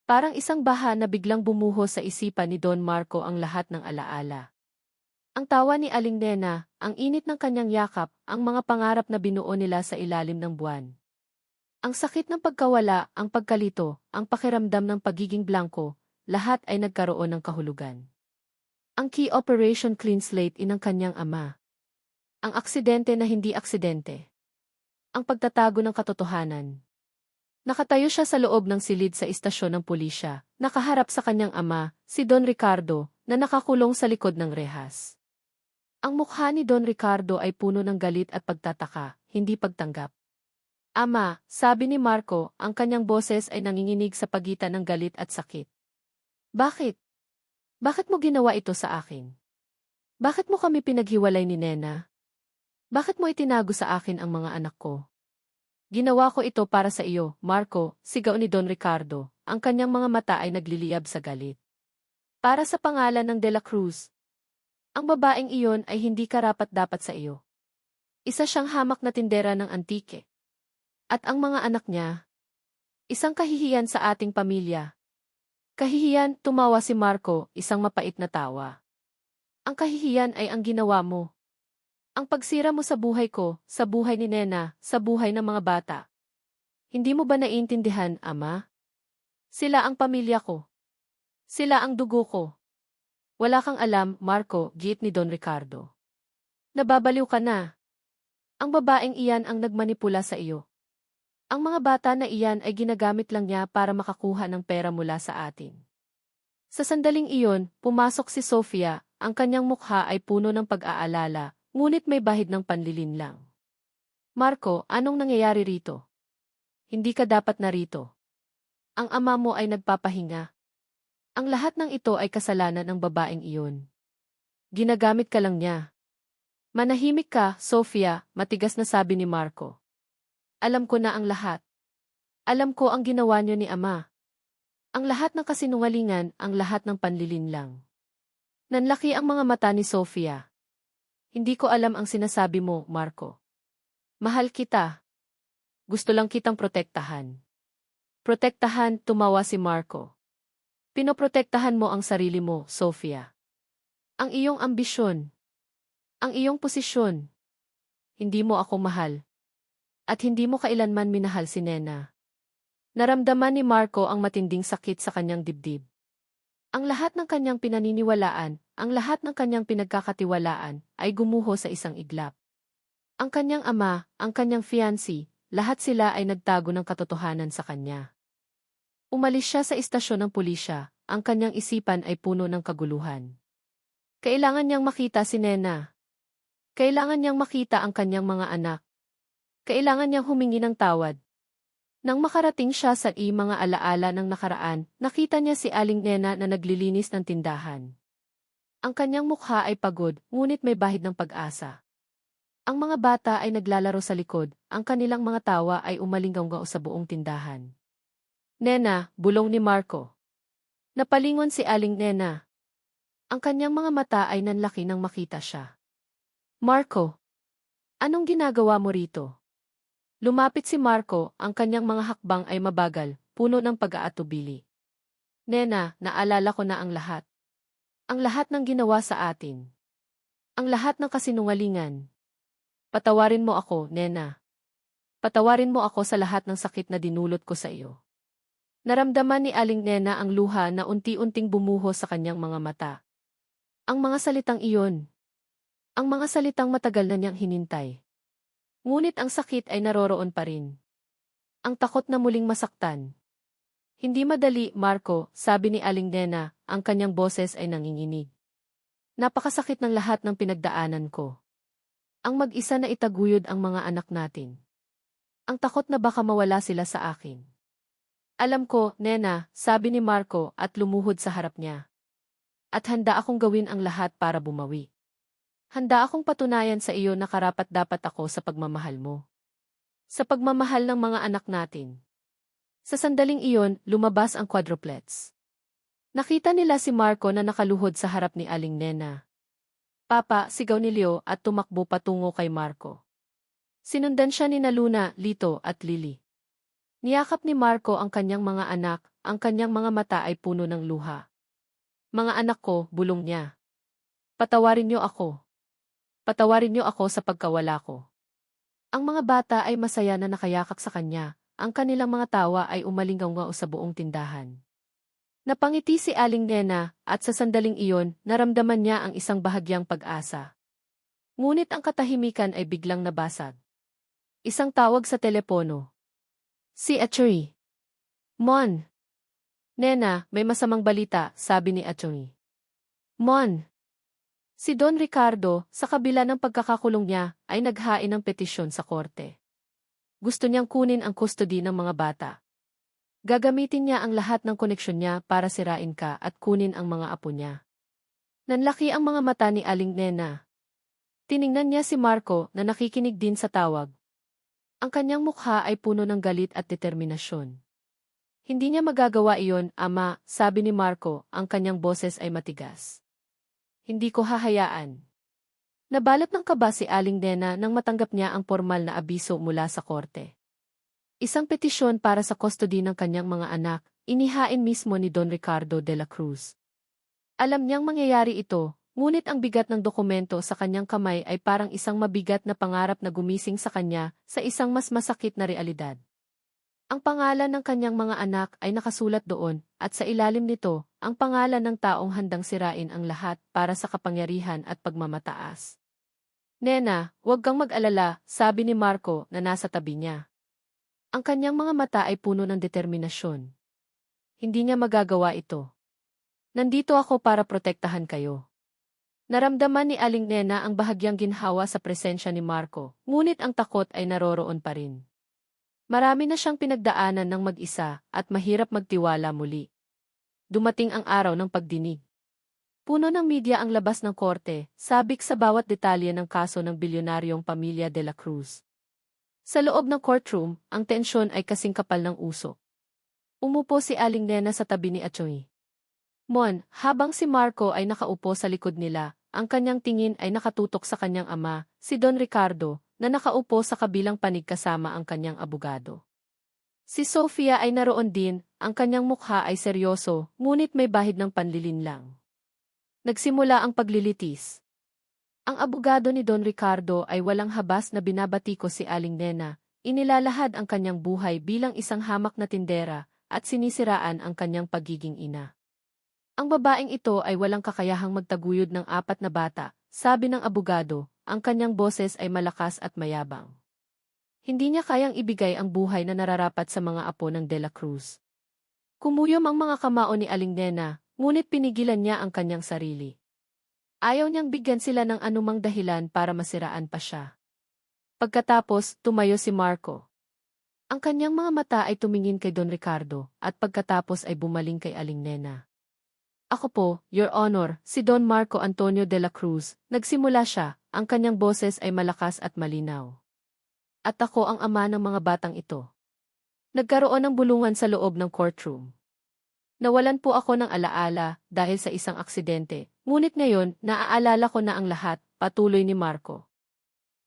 Parang isang baha na biglang bumuho sa isipan ni Don Marco ang lahat ng alaala. Ang tawa ni Aling Nena, ang init ng kanyang yakap, ang mga pangarap na binuo nila sa ilalim ng buwan. Ang sakit ng pagkawala, ang pagkalito, ang pakiramdam ng pagiging blanko, lahat ay nagkaroon ng kahulugan. Ang key Operation Clean Slate inang kanyang ama. Ang aksidente na hindi aksidente. Ang pagtatago ng katotohanan. Nakatayo siya sa loob ng silid sa istasyon ng pulisya, nakaharap sa kanyang ama, si Don Ricardo, na nakakulong sa likod ng rehas. Ang mukha ni Don Ricardo ay puno ng galit at pagtataka, hindi pagtanggap. Ama, sabi ni Marco, ang kanyang boses ay nanginginig sa pagitan ng galit at sakit. Bakit? Bakit mo ginawa ito sa akin? Bakit mo kami pinaghiwalay ni Nena? Bakit mo itinago sa akin ang mga anak ko? Ginawa ko ito para sa iyo, Marco, sigaw ni Don Ricardo, ang kanyang mga mata ay nagliliyab sa galit. Para sa pangalan ng De La Cruz. Ang babaeng iyon ay hindi karapat-dapat sa iyo. Isa siyang hamak na tindera ng antike. At ang mga anak niya, isang kahihiyan sa ating pamilya. Kahihiyan, tumawa si Marco, isang mapait na tawa. Ang kahihiyan ay ang ginawa mo. Ang pagsira mo sa buhay ko, sa buhay ni Nena, sa buhay ng mga bata. Hindi mo ba naiintindihan, Ama? Sila ang pamilya ko. Sila ang dugo ko. Wala kang alam, Marco, giit ni Don Ricardo. Nababaliw ka na. Ang babaeng iyan ang nagmanipula sa iyo. Ang mga bata na iyan ay ginagamit lang niya para makakuha ng pera mula sa atin. Sa sandaling iyon, pumasok si Sofia, ang kanyang mukha ay puno ng pag-aalala, ngunit may bahid ng panlilinlang. Marco, anong nangyayari rito? Hindi ka dapat narito. Ang ama mo ay nagpapahinga. Ang lahat ng ito ay kasalanan ng babaeng iyon. Ginagamit ka lang niya. Manahimik ka, Sofia, matigas na sabi ni Marco. Alam ko na ang lahat. Alam ko ang ginawa niyo ni Ama. Ang lahat ng kasinungalingan, ang lahat ng panlilinlang. Nanlaki ang mga mata ni Sofia. Hindi ko alam ang sinasabi mo, Marco. Mahal kita. Gusto lang kitang protektahan. Protektahan, tumawa si Marco. Pinoprotektahan mo ang sarili mo, Sofia. Ang iyong ambisyon. Ang iyong posisyon. Hindi mo ako mahal. At hindi mo kailanman minahal si Nena. Naramdaman ni Marco ang matinding sakit sa kanyang dibdib. Ang lahat ng kanyang pinaniniwalaan, ang lahat ng kanyang pinagkakatiwalaan, ay gumuho sa isang iglap. Ang kanyang ama, ang kanyang fiancé, lahat sila ay nagtago ng katotohanan sa kanya. Umalis siya sa istasyon ng pulisya, ang kanyang isipan ay puno ng kaguluhan. Kailangan niyang makita si Nena. Kailangan niyang makita ang kanyang mga anak. Kailangan niyang humingi ng tawad. Nang makarating siya sa mga alaala ng nakaraan, nakita niya si Aling Nena na naglilinis ng tindahan. Ang kanyang mukha ay pagod, ngunit may bahid ng pag-asa. Ang mga bata ay naglalaro sa likod, ang kanilang mga tawa ay umalinggaw sa buong tindahan. Nena, bulong ni Marco. Napalingon si Aling Nena. Ang kanyang mga mata ay nanlaki nang makita siya. Marco, anong ginagawa mo rito? Lumapit si Marco, ang kanyang mga hakbang ay mabagal, puno ng pag-aatubili. Nena, naalala ko na ang lahat. Ang lahat ng ginawa sa atin. Ang lahat ng kasinungalingan. Patawarin mo ako, Nena. Patawarin mo ako sa lahat ng sakit na dinulot ko sa iyo. Naramdaman ni Aling Nena ang luha na unti-unting bumuho sa kanyang mga mata. Ang mga salitang iyon. Ang mga salitang matagal na niyang hinintay. Ngunit ang sakit ay naroroon pa rin. Ang takot na muling masaktan. Hindi madali, Marco, sabi ni Aling Nena, ang kanyang boses ay nanginginig. Napakasakit ng lahat ng pinagdaanan ko. Ang mag-isa na itaguyod ang mga anak natin. Ang takot na baka mawala sila sa akin. Alam ko, Nena, sabi ni Marco at lumuhod sa harap niya. At handa akong gawin ang lahat para bumawi. Handa akong patunayan sa iyo na karapat-dapat ako sa pagmamahal mo. Sa pagmamahal ng mga anak natin. Sa sandaling iyon, lumabas ang quadruplets. Nakita nila si Marco na nakaluhod sa harap ni Aling Nena. Papa, sigaw ni Leo at tumakbo patungo kay Marco. Sinundan siya ni Luna, Lito at Lily. Niyakap ni Marco ang kanyang mga anak, ang kanyang mga mata ay puno ng luha. Mga anak ko, bulong niya. Patawarin niyo ako. Patawarin niyo ako sa pagkawala ko. Ang mga bata ay masaya na nakayakap sa kanya, ang kanilang mga tawa ay umalinggaw sa buong tindahan. Napangiti si Aling Nena at sa sandaling iyon, naramdaman niya ang isang bahagyang pag-asa. Ngunit ang katahimikan ay biglang nabasag. Isang tawag sa telepono. Si Atchoy. Mon. Nena, may masamang balita, sabi ni Atchoy. Mon. Si Don Ricardo, sa kabila ng pagkakakulong niya, ay naghain ng petisyon sa korte. Gusto niyang kunin ang custody ng mga bata. Gagamitin niya ang lahat ng koneksyon niya para sirain ka at kunin ang mga apo niya. Nanlaki ang mga mata ni Aling Nena. Tiningnan niya si Marco na nakikinig din sa tawag. Ang kanyang mukha ay puno ng galit at determinasyon. Hindi niya magagawa iyon, Ama, sabi ni Marco, ang kanyang boses ay matigas. Hindi ko hahayaan. Nabalot ng kaba si Aling Nena nang matanggap niya ang formal na abiso mula sa korte. Isang petisyon para sa custody ng kanyang mga anak, inihain mismo ni Don Ricardo de la Cruz. Alam niyang mangyayari ito, ngunit ang bigat ng dokumento sa kanyang kamay ay parang isang mabigat na pangarap na gumising sa kanya sa isang mas masakit na realidad. Ang pangalan ng kanyang mga anak ay nakasulat doon, at sa ilalim nito, ang pangalan ng taong handang sirain ang lahat para sa kapangyarihan at pagmamataas. Nena, huwag kang mag-alala, sabi ni Marco na nasa tabi niya. Ang kanyang mga mata ay puno ng determinasyon. Hindi niya magagawa ito. Nandito ako para protektahan kayo. Naramdaman ni Aling Nena ang bahagyang ginhawa sa presensya ni Marco, ngunit ang takot ay naroroon pa rin. Marami na siyang pinagdaanan ng mag-isa at mahirap magtiwala muli. Dumating ang araw ng pagdinig. Puno ng media ang labas ng korte, sabik sa bawat detalye ng kaso ng bilyonaryong pamilya de la Cruz. Sa loob ng courtroom, ang tensyon ay kasing kapal ng usok. Umupo si Aling Nena sa tabi ni Atchoy. Mon, habang si Marco ay nakaupo sa likod nila, ang kanyang tingin ay nakatutok sa kanyang ama, si Don Ricardo, na nakaupo sa kabilang panig kasama ang kanyang abogado. Si Sofia ay naroon din, ang kanyang mukha ay seryoso, ngunit may bahid ng panlilinlang. Nagsimula ang paglilitis. Ang abogado ni Don Ricardo ay walang habas na binabatiko si Aling Nena, inilalahad ang kanyang buhay bilang isang hamak na tindera, at sinisiraan ang kanyang pagiging ina. Ang babaeng ito ay walang kakayahang magtaguyod ng 4 na bata, sabi ng abogado, ang kanyang boses ay malakas at mayabang. Hindi niya kayang ibigay ang buhay na nararapat sa mga apo ng De La Cruz. Kumuyom ang mga kamao ni Aling Nena, ngunit pinigilan niya ang kanyang sarili. Ayaw niyang bigyan sila ng anumang dahilan para masiraan pa siya. Pagkatapos, tumayo si Marco. Ang kanyang mga mata ay tumingin kay Don Ricardo, at pagkatapos ay bumaling kay Aling Nena. Ako po, Your Honor, si Don Marco Antonio de la Cruz. Nagsimula siya, ang kanyang boses ay malakas at malinaw. At ako ang ama ng mga batang ito. Nagkaroon ng bulungan sa loob ng courtroom. Nawalan po ako ng alaala dahil sa isang aksidente, ngunit ngayon naaalala ko na ang lahat, patuloy ni Marco.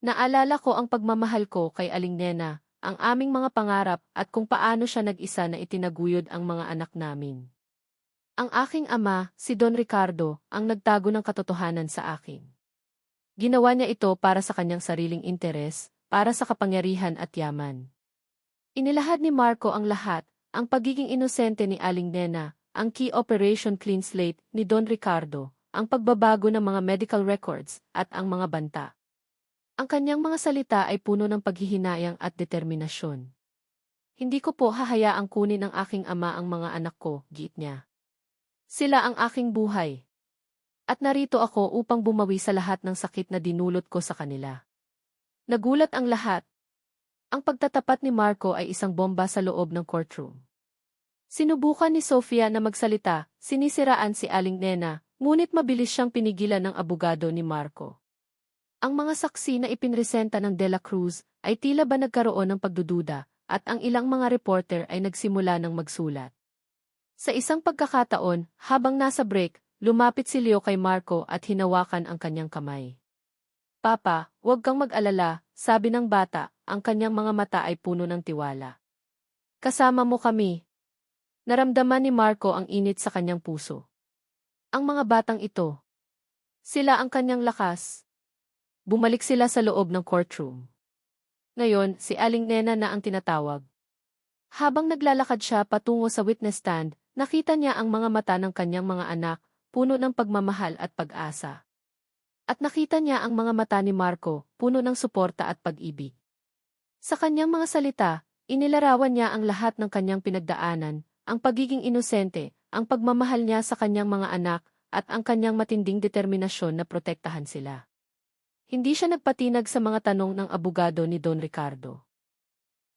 Naalala ko ang pagmamahal ko kay Aling Nena, ang aming mga pangarap at kung paano siya nag-isa na itinaguyod ang mga anak namin. Ang aking ama, si Don Ricardo, ang nagtago ng katotohanan sa akin. Ginawa niya ito para sa kanyang sariling interes, para sa kapangyarihan at yaman. Inilahad ni Marco ang lahat, ang pagiging inosente ni Aling Nena, ang key operation clean slate ni Don Ricardo, ang pagbabago ng mga medical records, at ang mga banta. Ang kanyang mga salita ay puno ng paghihinayang at determinasyon. Hindi ko po hahayaang kunin ng aking ama ang mga anak ko, giit niya. Sila ang aking buhay. At narito ako upang bumawi sa lahat ng sakit na dinulot ko sa kanila. Nagulat ang lahat. Ang pagtatapat ni Marco ay isang bomba sa loob ng courtroom. Sinubukan ni Sofia na magsalita, sinisiraan si Aling Nena, ngunit mabilis siyang pinigilan ng abogado ni Marco. Ang mga saksi na ipinresenta ng De La Cruz ay tila ba nagkaroon ng pagdududa, at ang ilang mga reporter ay nagsimula ng magsulat. Sa isang pagkakataon, habang nasa break, lumapit si Leo kay Marco at hinawakan ang kanyang kamay. Papa, huwag kang mag-alala, sabi ng bata, ang kanyang mga mata ay puno ng tiwala. Kasama mo kami. Naramdaman ni Marco ang init sa kanyang puso. Ang mga batang ito. Sila ang kanyang lakas. Bumalik sila sa loob ng courtroom. Ngayon, si Aling Nena na ang tinatawag. Habang naglalakad siya patungo sa witness stand, nakita niya ang mga mata ng kanyang mga anak, puno ng pagmamahal at pag-asa. At nakita niya ang mga mata ni Marco, puno ng suporta at pag-ibig. Sa kanyang mga salita, inilarawan niya ang lahat ng kanyang pinagdaanan, ang pagiging inosente, ang pagmamahal niya sa kanyang mga anak, at ang kanyang matinding determinasyon na protektahan sila. Hindi siya nagpatinag sa mga tanong ng abogado ni Don Ricardo.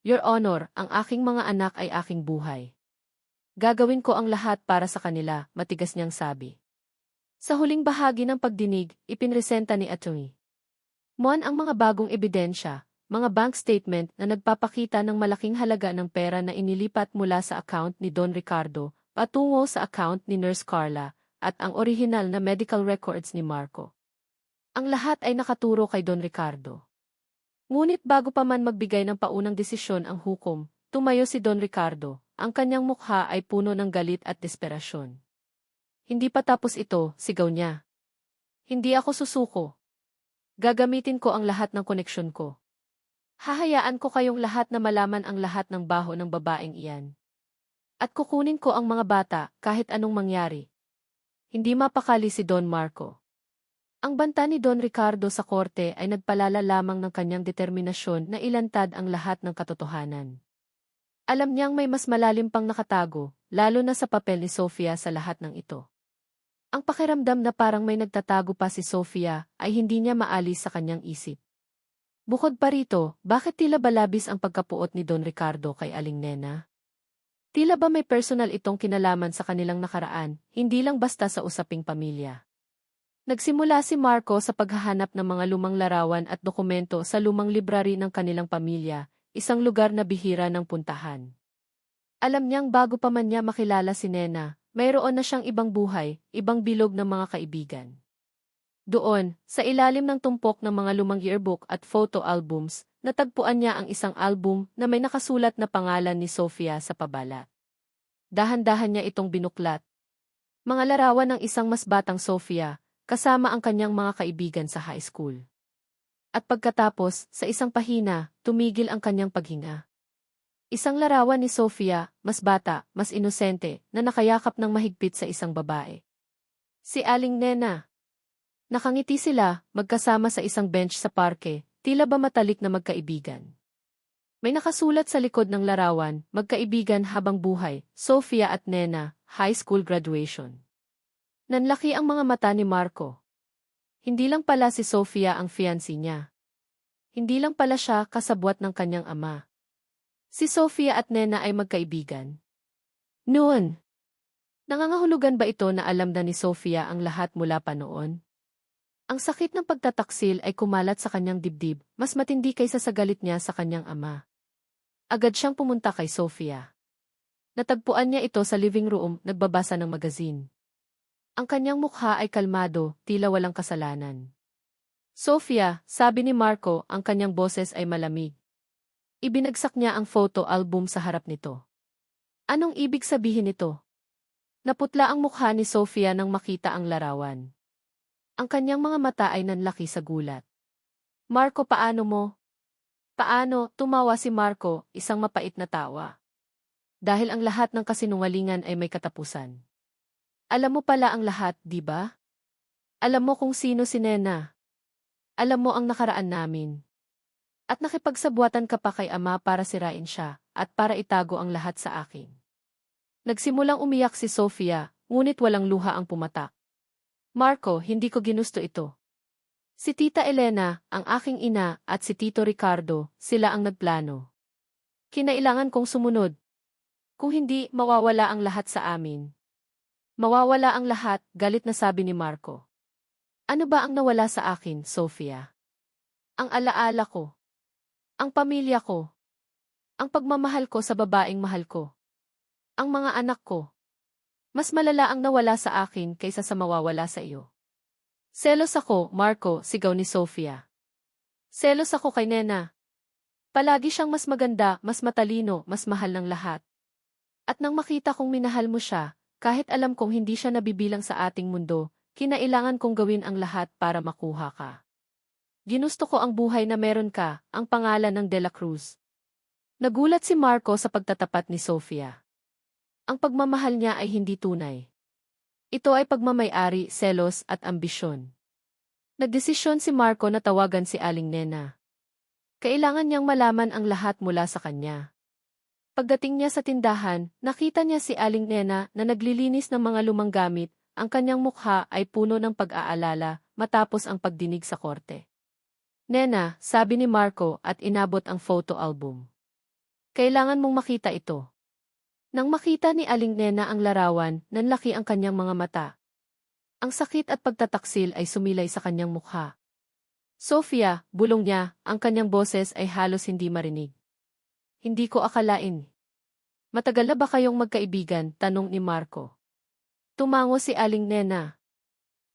Your Honor, ang aking mga anak ay aking buhay. Gagawin ko ang lahat para sa kanila, matigas niyang sabi. Sa huling bahagi ng pagdinig, ipinresenta ni Atty. Mon ang mga bagong ebidensya, mga bank statement na nagpapakita ng malaking halaga ng pera na inilipat mula sa account ni Don Ricardo patungo sa account ni Nurse Carla at ang orihinal na medical records ni Marco. Ang lahat ay nakaturo kay Don Ricardo. Ngunit bago pa man magbigay ng paunang desisyon ang hukom, tumayo si Don Ricardo, ang kanyang mukha ay puno ng galit at desperasyon. Hindi pa tapos ito, sigaw niya. Hindi ako susuko. Gagamitin ko ang lahat ng koneksyon ko. Hahayaan ko kayong lahat na malaman ang lahat ng baho ng babaeng iyan. At kukunin ko ang mga bata kahit anong mangyari. Hindi mapakali si Don Marco. Ang banta ni Don Ricardo sa korte ay nagpalala lamang ng kanyang determinasyon na ilantad ang lahat ng katotohanan. Alam niyang may mas malalim pang nakatago, lalo na sa papel ni Sofia sa lahat ng ito. Ang pakiramdam na parang may nagtatago pa si Sofia ay hindi niya maalis sa kanyang isip. Bukod pa rito, bakit tila ba labis ang pagkapuot ni Don Ricardo kay Aling Nena? Tila ba may personal itong kinalaman sa kanilang nakaraan, hindi lang basta sa usaping pamilya. Nagsimula si Marco sa paghahanap ng mga lumang larawan at dokumento sa lumang library ng kanilang pamilya, isang lugar na bihira ng puntahan. Alam niyang bago pa man niya makilala si Nena, mayroon na siyang ibang buhay, ibang bilog ng mga kaibigan. Doon, sa ilalim ng tumpok ng mga lumang yearbook at photo albums, natagpuan niya ang isang album na may nakasulat na pangalan ni Sofia sa pabalat. Dahan-dahan niya itong binuklat. Mga larawan ng isang mas batang Sofia, kasama ang kanyang mga kaibigan sa high school. At pagkatapos, sa isang pahina, tumigil ang kanyang paghinga. Isang larawan ni Sofia, mas bata, mas inosente, na nakayakap ng mahigpit sa isang babae. Si Aling Nena. Nakangiti sila, magkasama sa isang bench sa parke, tila ba matalik na magkaibigan. May nakasulat sa likod ng larawan, magkaibigan habang buhay, Sofia at Nena, high school graduation. Nanlaki ang mga mata ni Marco. Hindi lang pala si Sofia ang fiancé niya. Hindi lang pala siya kasabwat ng kanyang ama. Si Sofia at Nena ay magkaibigan. Noon, Nangangahulugan ba ito na alam na ni Sofia ang lahat mula pa noon? Ang sakit ng pagtataksil ay kumalat sa kanyang dibdib, mas matindi kaysa sa galit niya sa kanyang ama. Agad siyang pumunta kay Sofia. Natagpuan niya ito sa living room, nagbabasa ng magazine. Ang kanyang mukha ay kalmado, tila walang kasalanan. Sofia, sabi ni Marco, ang kanyang boses ay malamig. Ibinagsak niya ang photo album sa harap nito. Anong ibig sabihin nito? Naputla ang mukha ni Sofia nang makita ang larawan. Ang kanyang mga mata ay nanlaki sa gulat. Marco, paano mo? Paano? Tumawa si Marco, isang mapait na tawa. Dahil ang lahat ng kasinungalingan ay may katapusan. Alam mo pala ang lahat, di ba? Alam mo kung sino si Nena. Alam mo ang nakaraan namin. At nakipagsabuatan ka pa kay ama para sirain siya, at para itago ang lahat sa akin. Nagsimulang umiyak si Sofia, ngunit walang luha ang pumatak. Marco, hindi ko ginusto ito. Si Tita Elena, ang aking ina, at si Tito Ricardo, sila ang nagplano. Kinailangan kong sumunod. Kung hindi, mawawala ang lahat sa amin. Mawawala ang lahat, galit na sabi ni Marco. Ano ba ang nawala sa akin, Sofia? Ang alaala ko. Ang pamilya ko. Ang pagmamahal ko sa babaeng mahal ko. Ang mga anak ko. Mas malala ang nawala sa akin kaysa sa mawawala sa iyo. Selos ako, Marco, sigaw ni Sofia. Selos ako kay Nena. Palagi siyang mas maganda, mas matalino, mas mahal ng lahat. At nang makita kong minahal mo siya, kahit alam kong hindi siya nabibilang sa ating mundo, kinailangan kong gawin ang lahat para makuha ka. Ginusto ko ang buhay na meron ka, ang pangalan ng De La Cruz. Nagulat si Marco sa pagtatapat ni Sofia. Ang pagmamahal niya ay hindi tunay. Ito ay pagmamay-ari, selos at ambisyon. Nagdesisyon si Marco na tawagan si Aling Nena. Kailangan niyang malaman ang lahat mula sa kanya. Pagdating niya sa tindahan, nakita niya si Aling Nena na naglilinis ng mga lumang gamit, ang kanyang mukha ay puno ng pag-aalala matapos ang pagdinig sa korte. Nena, sabi ni Marco at inabot ang photo album. Kailangan mong makita ito. Nang makita ni Aling Nena ang larawan, nanlaki ang kanyang mga mata. Ang sakit at pagtataksil ay sumilay sa kanyang mukha. Sofia, bulong niya, ang kanyang boses ay halos hindi marinig. Hindi ko akalain. Matagal na ba kayong magkaibigan? Tanong ni Marco. Tumango si Aling Nena.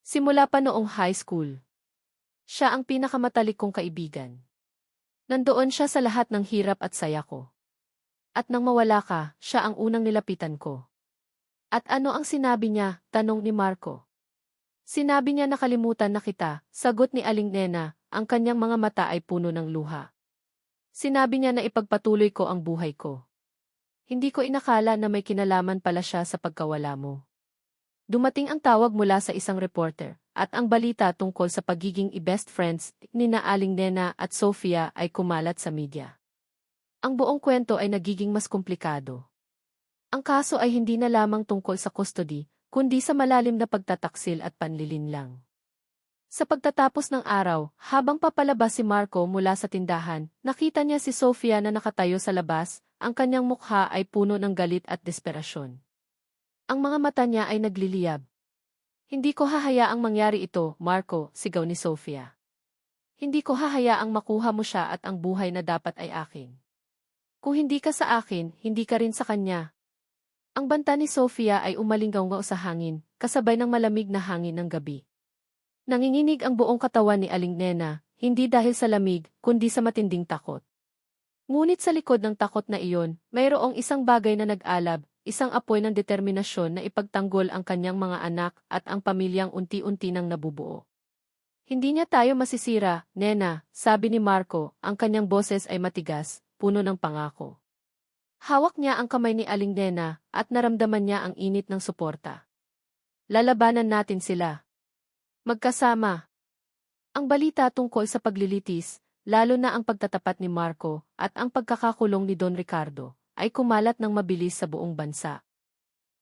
Simula pa noong high school. Siya ang pinakamatalik kong kaibigan. Nandoon siya sa lahat ng hirap at saya ko. At nang mawala ka, siya ang unang nilapitan ko. At ano ang sinabi niya? Tanong ni Marco. Sinabi niya nakalimutan na kita, sagot ni Aling Nena, ang kanyang mga mata ay puno ng luha. Sinabi niya na ipagpatuloy ko ang buhay ko. Hindi ko inakala na may kinalaman pala siya sa pagkawala mo. Dumating ang tawag mula sa isang reporter, at ang balita tungkol sa pagiging i-best friends ni na Aling Nena at Sofia ay kumalat sa media. Ang buong kwento ay nagiging mas komplikado. Ang kaso ay hindi na lamang tungkol sa custody, kundi sa malalim na pagtataksil at panlilinlang. Sa pagtatapos ng araw, habang papalabas si Marco mula sa tindahan, nakita niya si Sofia na nakatayo sa labas, ang kanyang mukha ay puno ng galit at desperasyon. Ang mga mata niya ay nagliliyab. Hindi ko hahayaang mangyari ito, Marco, sigaw ni Sofia. Hindi ko hahayaang makuha mo siya at ang buhay na dapat ay akin. Kung hindi ka sa akin, hindi ka rin sa kanya. Ang banta ni Sofia ay umalinggaw sa hangin, kasabay ng malamig na hangin ng gabi. Nanginginig ang buong katawan ni Aling Nena, hindi dahil sa lamig, kundi sa matinding takot. Ngunit sa likod ng takot na iyon, mayroong isang bagay na nag-alab, isang apoy ng determinasyon na ipagtanggol ang kanyang mga anak at ang pamilyang unti-unti nang nabubuo. Hindi niya tayo masisira, Nena, sabi ni Marco, ang kanyang boses ay matigas, puno ng pangako. Hawak niya ang kamay ni Aling Nena at naramdaman niya ang init ng suporta. Lalabanan natin sila. Magkasama. Ang balita tungkol sa paglilitis, lalo na ang pagtatapat ni Marco at ang pagkakakulong ni Don Ricardo, ay kumalat ng mabilis sa buong bansa.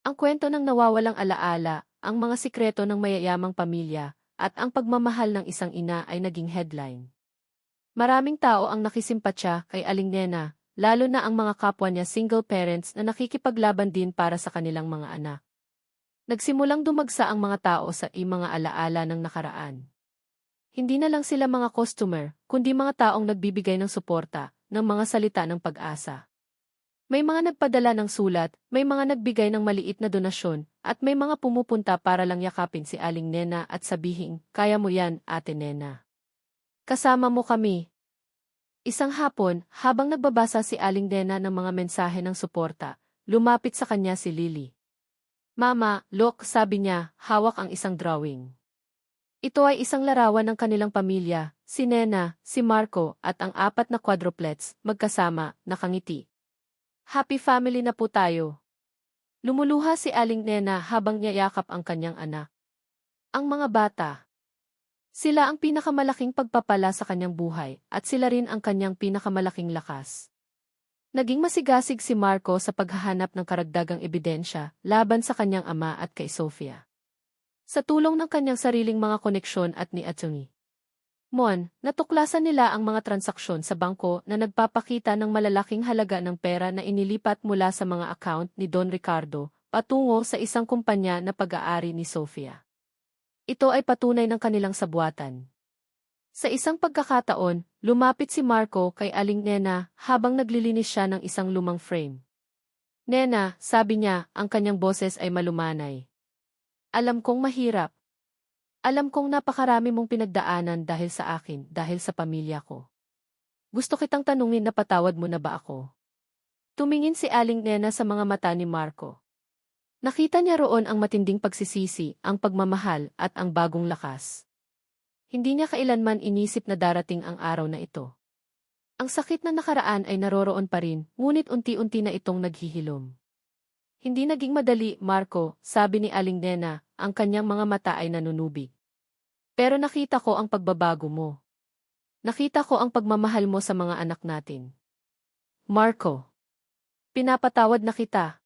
Ang kwento ng nawawalang alaala, ang mga sikreto ng mayayamang pamilya, at ang pagmamahal ng isang ina ay naging headline. Maraming tao ang nakisimpatya kay Aling Nena, lalo na ang mga kapwa niya single parents na nakikipaglaban din para sa kanilang mga anak. Nagsimulang dumagsa ang mga tao sa mga alaala ng nakaraan. Hindi na lang sila mga customer, kundi mga taong nagbibigay ng suporta, ng mga salita ng pag-asa. May mga nagpadala ng sulat, may mga nagbigay ng maliit na donasyon, at may mga pumupunta para lang yakapin si Aling Nena at sabihin, "Kaya mo yan, Ate Nena. Kasama mo kami." Isang hapon, habang nagbabasa si Aling Nena ng mga mensahe ng suporta, lumapit sa kanya si Lily. "Mama, look," sabi niya, hawak ang isang drawing. Ito ay isang larawan ng kanilang pamilya, si Nena, si Marco, at ang 4 na quadruplets, magkasama, nakangiti. "Happy family na po tayo." Lumuluha si Aling Nena habang niyayakap ang kanyang anak. Ang mga bata. Sila ang pinakamalaking pagpapala sa kanyang buhay, at sila rin ang kanyang pinakamalaking lakas. Naging masigasig si Marco sa paghahanap ng karagdagang ebidensya laban sa kanyang ama at kay Sofia. Sa tulong ng kanyang sariling mga koneksyon at ni Atty. Mon, natuklasan nila ang mga transaksyon sa bangko na nagpapakita ng malalaking halaga ng pera na inilipat mula sa mga account ni Don Ricardo patungo sa isang kumpanya na pag-aari ni Sofia. Ito ay patunay ng kanilang sabuatan. Sa isang pagkakataon, lumapit si Marco kay Aling Nena habang naglilinis siya ng isang lumang frame. "Nena," sabi niya, ang kanyang boses ay malumanay. "Alam kong mahirap. Alam kong napakarami mong pinagdaanan dahil sa akin, dahil sa pamilya ko. Gusto kitang tanungin na patawad mo na ba ako?" Tumingin si Aling Nena sa mga mata ni Marco. Nakita niya roon ang matinding pagsisisi, ang pagmamahal, at ang bagong lakas. Hindi niya kailanman inisip na darating ang araw na ito. Ang sakit na nakaraan ay naroroon pa rin, ngunit unti-unti na itong naghihilom. "Hindi naging madali, Marco," sabi ni Aling Nena, ang kanyang mga mata ay nanunubig. "Pero nakita ko ang pagbabago mo. Nakita ko ang pagmamahal mo sa mga anak natin. Marco, pinapatawad na kita."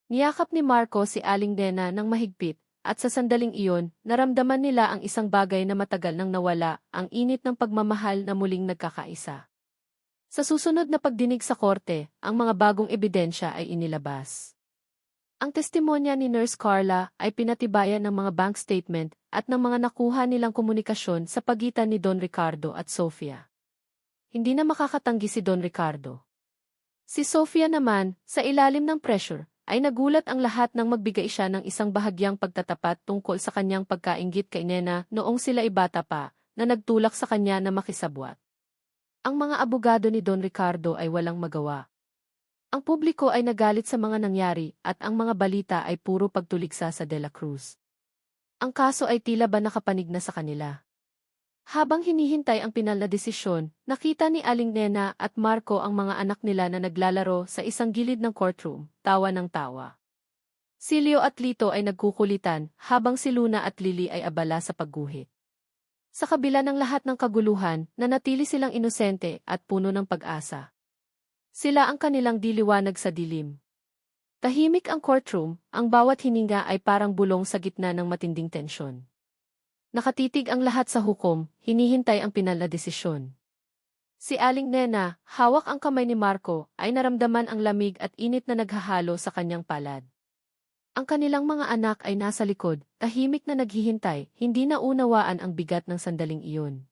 Niyakap ni Marco si Aling Nena ng mahigpit, at sa sandaling iyon, naramdaman nila ang isang bagay na matagal nang nawala, ang init ng pagmamahal na muling nagkakaisa. Sa susunod na pagdinig sa korte, ang mga bagong ebidensya ay inilabas. Ang testimonya ni Nurse Carla ay pinatibayan ng mga bank statement at ng mga nakuha nilang komunikasyon sa pagitan ni Don Ricardo at Sofia. Hindi na makakatanggi si Don Ricardo. Si Sofia naman, sa ilalim ng pressure, ay nagulat ang lahat nang magbigay siya ng isang bahagyang pagtatapat tungkol sa kanyang pagkainggit kay Nena noong sila ay bata pa, na nagtulak sa kanya na makisabwat. Ang mga abogado ni Don Ricardo ay walang magawa. Ang publiko ay nagalit sa mga nangyari at ang mga balita ay puro pagtuligsa sa De La Cruz. Ang kaso ay tila ba nakapanig na sa kanila. Habang hinihintay ang pinal na desisyon, nakita ni Aling Nena at Marco ang mga anak nila na naglalaro sa isang gilid ng courtroom, tawa ng tawa. Si Leo at Lito ay nagkukulitan, habang si Luna at Lily ay abala sa pagguhit. Sa kabila ng lahat ng kaguluhan, nanatili silang inosente at puno ng pag-asa. Sila ang kanilang diliwanag sa dilim. Tahimik ang courtroom, ang bawat hininga ay parang bulong sa gitna ng matinding tensyon. Nakatitig ang lahat sa hukom, hinihintay ang pinal na desisyon. Si Aling Nena, hawak ang kamay ni Marco, ay naramdaman ang lamig at init na naghahalo sa kanyang palad. Ang kanilang mga anak ay nasa likod, tahimik na naghihintay, hindi na unawaan ang bigat ng sandaling iyon.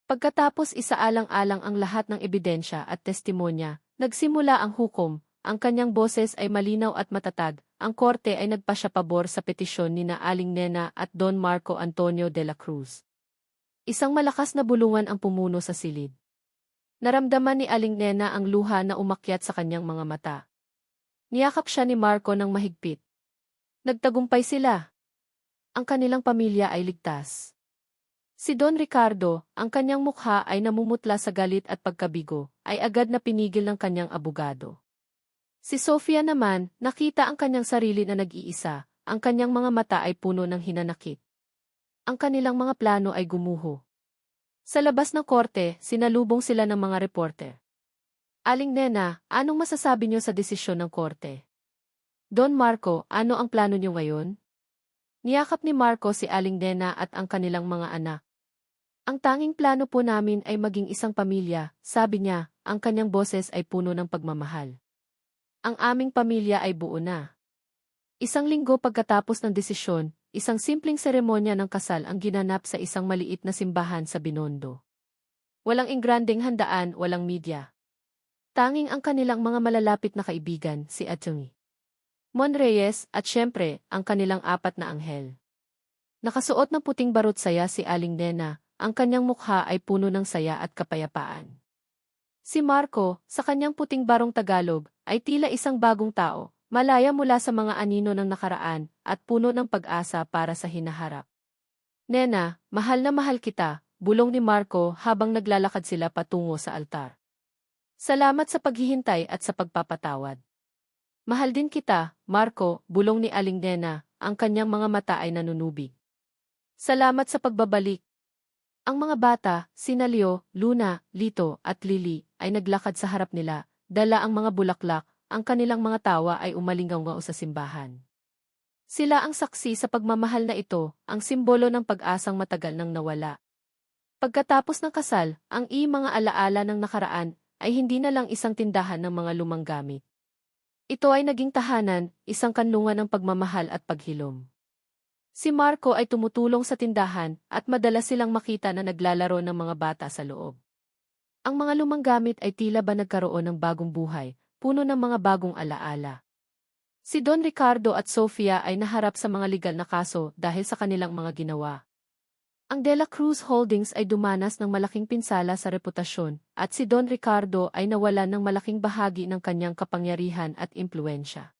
Pagkatapos isaalang-alang ang lahat ng ebidensya at testimonya, nagsimula ang hukom, ang kanyang boses ay malinaw at matatag. Ang korte ay nagpasyapabor sa petisyon ni na Aling Nena at Don Marco Antonio de la Cruz. Isang malakas na bulungan ang pumuno sa silid. Naramdaman ni Aling Nena ang luha na umakyat sa kanyang mga mata. Niyakap siya ni Marco ng mahigpit. Nagtagumpay sila. Ang kanilang pamilya ay ligtas. Si Don Ricardo, ang kanyang mukha ay namumutla sa galit at pagkabigo, ay agad na pinigil ng kanyang abogado. Si Sofia naman, nakita ang kanyang sarili na nag-iisa, ang kanyang mga mata ay puno ng hinanakit. Ang kanilang mga plano ay gumuho. Sa labas ng korte, sinalubong sila ng mga reporter. "Aling Nena, anong masasabi niyo sa desisyon ng korte?" "Don Marco, ano ang plano niyo ngayon?" Niyakap ni Marco si Aling Nena at ang kanilang mga anak. "Ang tanging plano po namin ay maging isang pamilya," sabi niya, ang kanyang boses ay puno ng pagmamahal. "Ang aming pamilya ay buo na. Isang linggo pagkatapos ng desisyon, isang simpleng seremonya ng kasal ang ginanap sa isang maliit na simbahan sa Binondo. Walang ingranding handaan, walang media. Tanging ang kanilang mga malalapit na kaibigan, si Atty. Mon Reyes, at syempre, ang kanilang 4 na anghel. Nakasuot ng puting barot saya si Aling Nena, ang kanyang mukha ay puno ng saya at kapayapaan. Si Marco, sa kanyang puting barong Tagalog, ay tila isang bagong tao, malaya mula sa mga anino ng nakaraan, at puno ng pag-asa para sa hinaharap. Nena, mahal na mahal kita, bulong ni Marco habang naglalakad sila patungo sa altar. Salamat sa paghihintay at sa pagpapatawad. Mahal din kita, Marco, bulong ni Aling Nena, ang kanyang mga mata ay nanunubig. Salamat sa pagbabalik. Ang mga bata, sina Leo, Luna, Lito, at Lily, ay naglakad sa harap nila, dala ang mga bulaklak, ang kanilang mga tawa ay umalingaw-ngaw sa simbahan. Sila ang saksi sa pagmamahal na ito, ang simbolo ng pag-asang matagal nang nawala. Pagkatapos ng kasal, ang mga alaala ng nakaraan ay hindi na lang isang tindahan ng mga lumang gamit. Ito ay naging tahanan, isang kanlungan ng pagmamahal at paghilom. Si Marco ay tumutulong sa tindahan at madalas silang makita na naglalaro ng mga bata sa loob. Ang mga lumang gamit ay tila ba nagkaroon ng bagong buhay, puno ng mga bagong alaala. Si Don Ricardo at Sofia ay naharap sa mga legal na kaso dahil sa kanilang mga ginawa. Ang De La Cruz Holdings ay dumanas ng malaking pinsala sa reputasyon at si Don Ricardo ay nawalan ng malaking bahagi ng kanyang kapangyarihan at impluensya.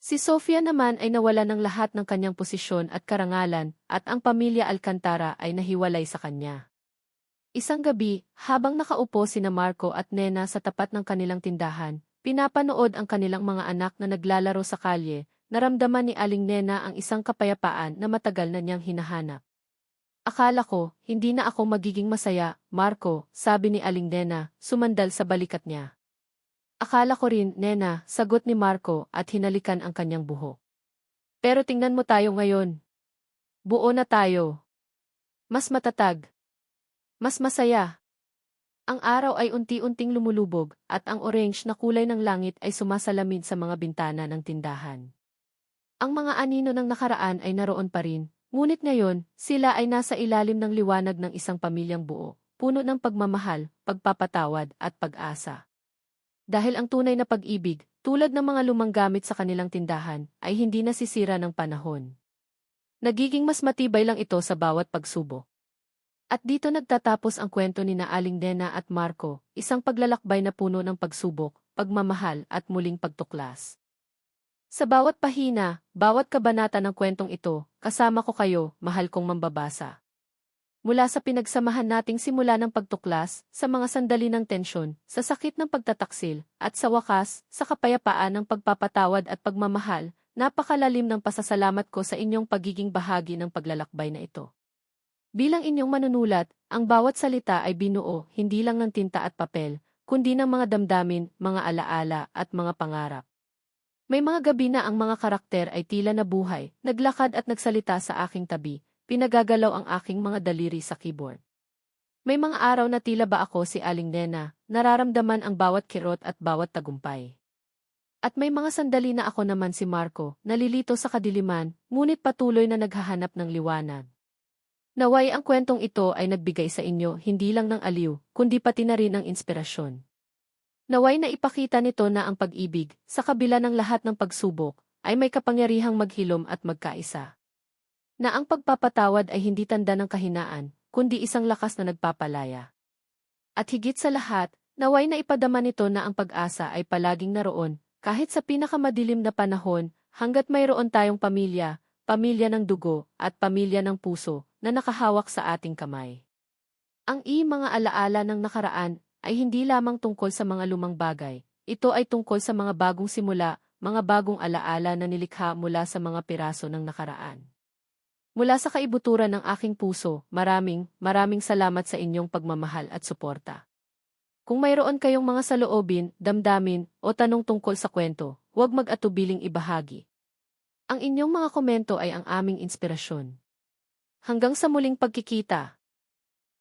Si Sofia naman ay nawalan ng lahat ng kanyang posisyon at karangalan at ang pamilya Alcantara ay nahiwalay sa kanya. Isang gabi, habang nakaupo sina Marco at Nena sa tapat ng kanilang tindahan, pinapanood ang kanilang mga anak na naglalaro sa kalye, naramdaman ni Aling Nena ang isang kapayapaan na matagal na niyang hinahanap. Akala ko, hindi na ako magiging masaya, Marco, sabi ni Aling Nena, sumandal sa balikat niya. Akala ko rin, Nena, sagot ni Marco at hinalikan ang kanyang buhok. Pero tingnan mo tayo ngayon. Buo na tayo. Mas matatag. Mas masaya. Ang araw ay unti-unting lumulubog at ang orange na kulay ng langit ay sumasalamin sa mga bintana ng tindahan. Ang mga anino ng nakaraan ay naroon pa rin, ngunit ngayon, sila ay nasa ilalim ng liwanag ng isang pamilyang buo, puno ng pagmamahal, pagpapatawad at pag-asa. Dahil ang tunay na pag-ibig, tulad ng mga lumang gamit sa kanilang tindahan, ay hindi nasisira ng panahon. Nagiging mas matibay lang ito sa bawat pagsubok. At dito nagtatapos ang kwento ni na Aling Nena at Marco, isang paglalakbay na puno ng pagsubok, pagmamahal at muling pagtuklas. Sa bawat pahina, bawat kabanata ng kwentong ito, kasama ko kayo, mahal kong mambabasa. Mula sa pinagsamahan nating simula ng pagtuklas, sa mga sandali ng tensyon, sa sakit ng pagtataksil, at sa wakas, sa kapayapaan ng pagpapatawad at pagmamahal, napakalalim ng pasasalamat ko sa inyong pagiging bahagi ng paglalakbay na ito. Bilang inyong manunulat, ang bawat salita ay binuo hindi lang ng tinta at papel, kundi ng mga damdamin, mga alaala at mga pangarap. May mga gabi na ang mga karakter ay tila nabuhay, naglakad at nagsalita sa aking tabi. Pinagagalaw ang aking mga daliri sa keyboard. May mga araw na tila ba ako si Aling Nena, nararamdaman ang bawat kirot at bawat tagumpay. At may mga sandali na ako naman si Marco, nalilito sa kadiliman, ngunit patuloy na naghahanap ng liwanag. Naway ang kwentong ito ay nagbigay sa inyo hindi lang ng aliw, kundi pati na rin ng inspirasyon. Naway na ipakita nito na ang pag-ibig, sa kabila ng lahat ng pagsubok, ay may kapangyarihang maghilom at magkaisa. Na ang pagpapatawad ay hindi tanda ng kahinaan, kundi isang lakas na nagpapalaya. At higit sa lahat, naway na ipadama nito na ang pag-asa ay palaging naroon, kahit sa pinakamadilim na panahon, hanggat mayroon tayong pamilya, pamilya ng dugo, at pamilya ng puso, na nakahawak sa ating kamay. Ang mga alaala ng nakaraan ay hindi lamang tungkol sa mga lumang bagay, ito ay tungkol sa mga bagong simula, mga bagong alaala na nilikha mula sa mga piraso ng nakaraan. Mula sa kaibuturan ng aking puso, maraming salamat sa inyong pagmamahal at suporta. Kung mayroon kayong mga saloobin, damdamin, o tanong tungkol sa kwento, huwag mag-atubiling ibahagi. Ang inyong mga komento ay ang aming inspirasyon. Hanggang sa muling pagkikita.